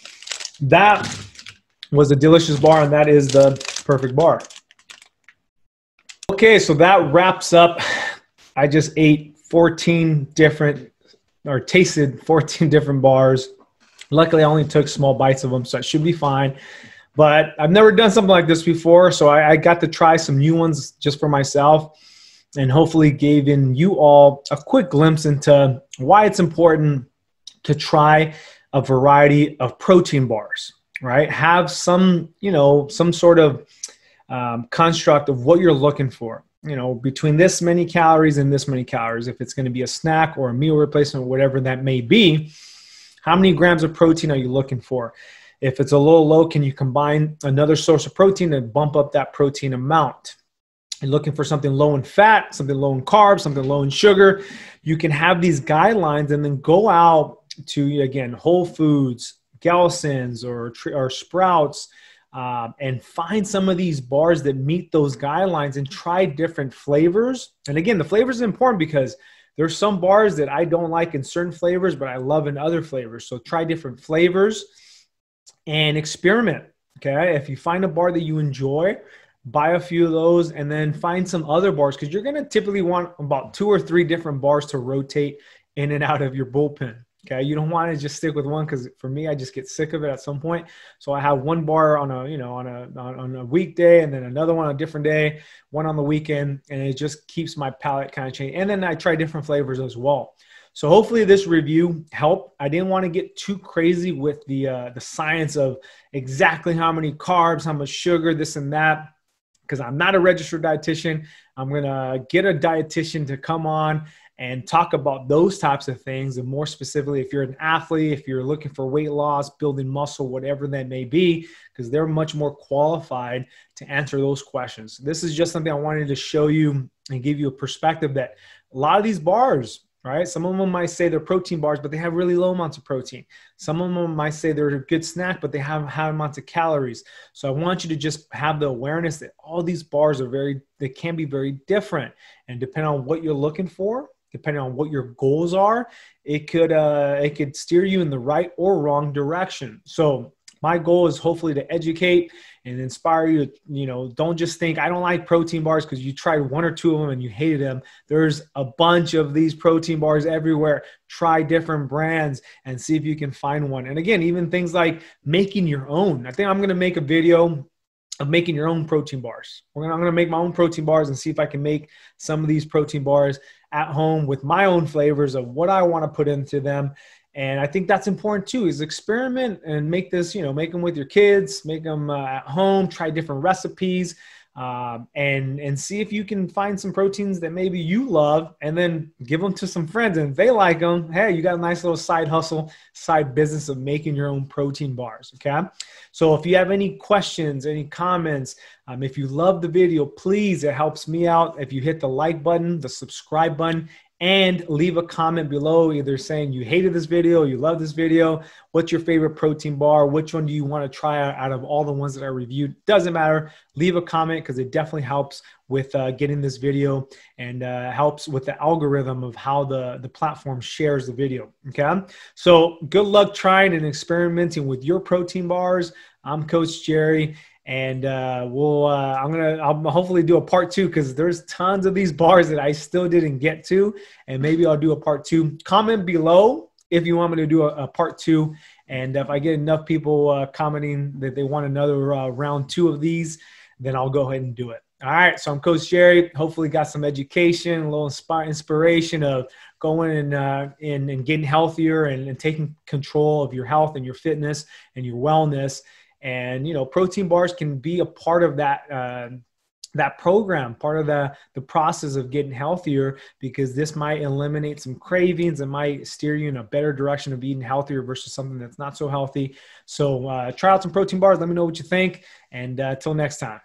that was a delicious bar, and that is the perfect bar. Okay, so that wraps up. I just ate 14 different, or tasted 14 different bars. Luckily, I only took small bites of them, so it should be fine. But I've never done something like this before, so I got to try some new ones just for myself, and hopefully gave you all a quick glimpse into why it's important to try a variety of protein bars, right? Have some, some sort of construct of what you're looking for, between this many calories and this many calories. If it's going to be a snack or a meal replacement, whatever that may be, how many grams of protein are you looking for? If it's a little low, can you combine another source of protein and bump up that protein amount? You're looking for something low in fat, something low in carbs, something low in sugar. You can have these guidelines and then go out to, again, Whole Foods, Gelson's, or Sprouts, and find some of these bars that meet those guidelines and try different flavors. And again, the flavors are important because there's some bars that I don't like in certain flavors, but I love in other flavors. So try different flavors and experiment, okay? If you find a bar that you enjoy, buy a few of those and then find some other bars, because you're going to typically want about 2 or 3 different bars to rotate in and out of your bullpen, okay? You don't want to just stick with one, because for me, I just get sick of it at some point. So I have one bar on a weekday, and then another one on a different day, one on the weekend, and it just keeps my palate kind of changing. And then I try different flavors as well. So hopefully this review helped. I didn't want to get too crazy with the science of exactly how many carbs, how much sugar, this and that, because I'm not a registered dietitian. I'm going to get a dietitian to come on and talk about those types of things. And more specifically, if you're an athlete, if you're looking for weight loss, building muscle, whatever that may be, because they're much more qualified to answer those questions. This is just something I wanted to show you and give you a perspective that a lot of these bars, right? Some of them might say they're protein bars, but they have really low amounts of protein. Some of them might say they're a good snack, but they have high amounts of calories. So I want you to just have the awareness that all these bars are they can be very different. And depending on what you're looking for, depending on what your goals are, it could steer you in the right or wrong direction. So my goal is hopefully to educate and inspire you to, don't just think I don't like protein bars because you tried 1 or 2 of them and you hated them. There's a bunch of these protein bars everywhere. Try different brands and see if you can find one. And again, even things like making your own. I think I'm going to make a video of making your own protein bars. I'm going to make my own protein bars and see if I can make some of these protein bars at home with my own flavors of what I want to put into them. And I think that's important too, is experiment and make this, make them with your kids, make them at home, try different recipes. and see if you can find some proteins that maybe you love, and then give them to some friends. And if they like them, hey, you got a nice little side hustle, side business of making your own protein bars. Okay. So if you have any questions, any comments, if you love the video, please, it helps me out if you hit the like button, the subscribe button, and leave a comment below, either saying you hated this video, you love this video, what's your favorite protein bar, which one do you want to try out of all the ones that I reviewed. Doesn't matter. Leave a comment, because it definitely helps with getting this video, and helps with the algorithm of how the platform shares the video. Okay. So good luck trying and experimenting with your protein bars. I'm Coach Jerry. And I'll hopefully do a part 2, because there's tons of these bars that I still didn't get to, and maybe I'll do a part 2. Comment below if you want me to do a part 2. And if I get enough people commenting that they want another round 2 of these, then I'll go ahead and do it. All right. So I'm Coach Jerry. Hopefully got some education, a little inspiration of going and getting healthier and taking control of your health and your fitness and your wellness. And, you know, protein bars can be a part of that program, part of the process of getting healthier, because this might eliminate some cravings and might steer you in a better direction of eating healthier versus something that's not so healthy. So try out some protein bars. Let me know what you think. And till next time.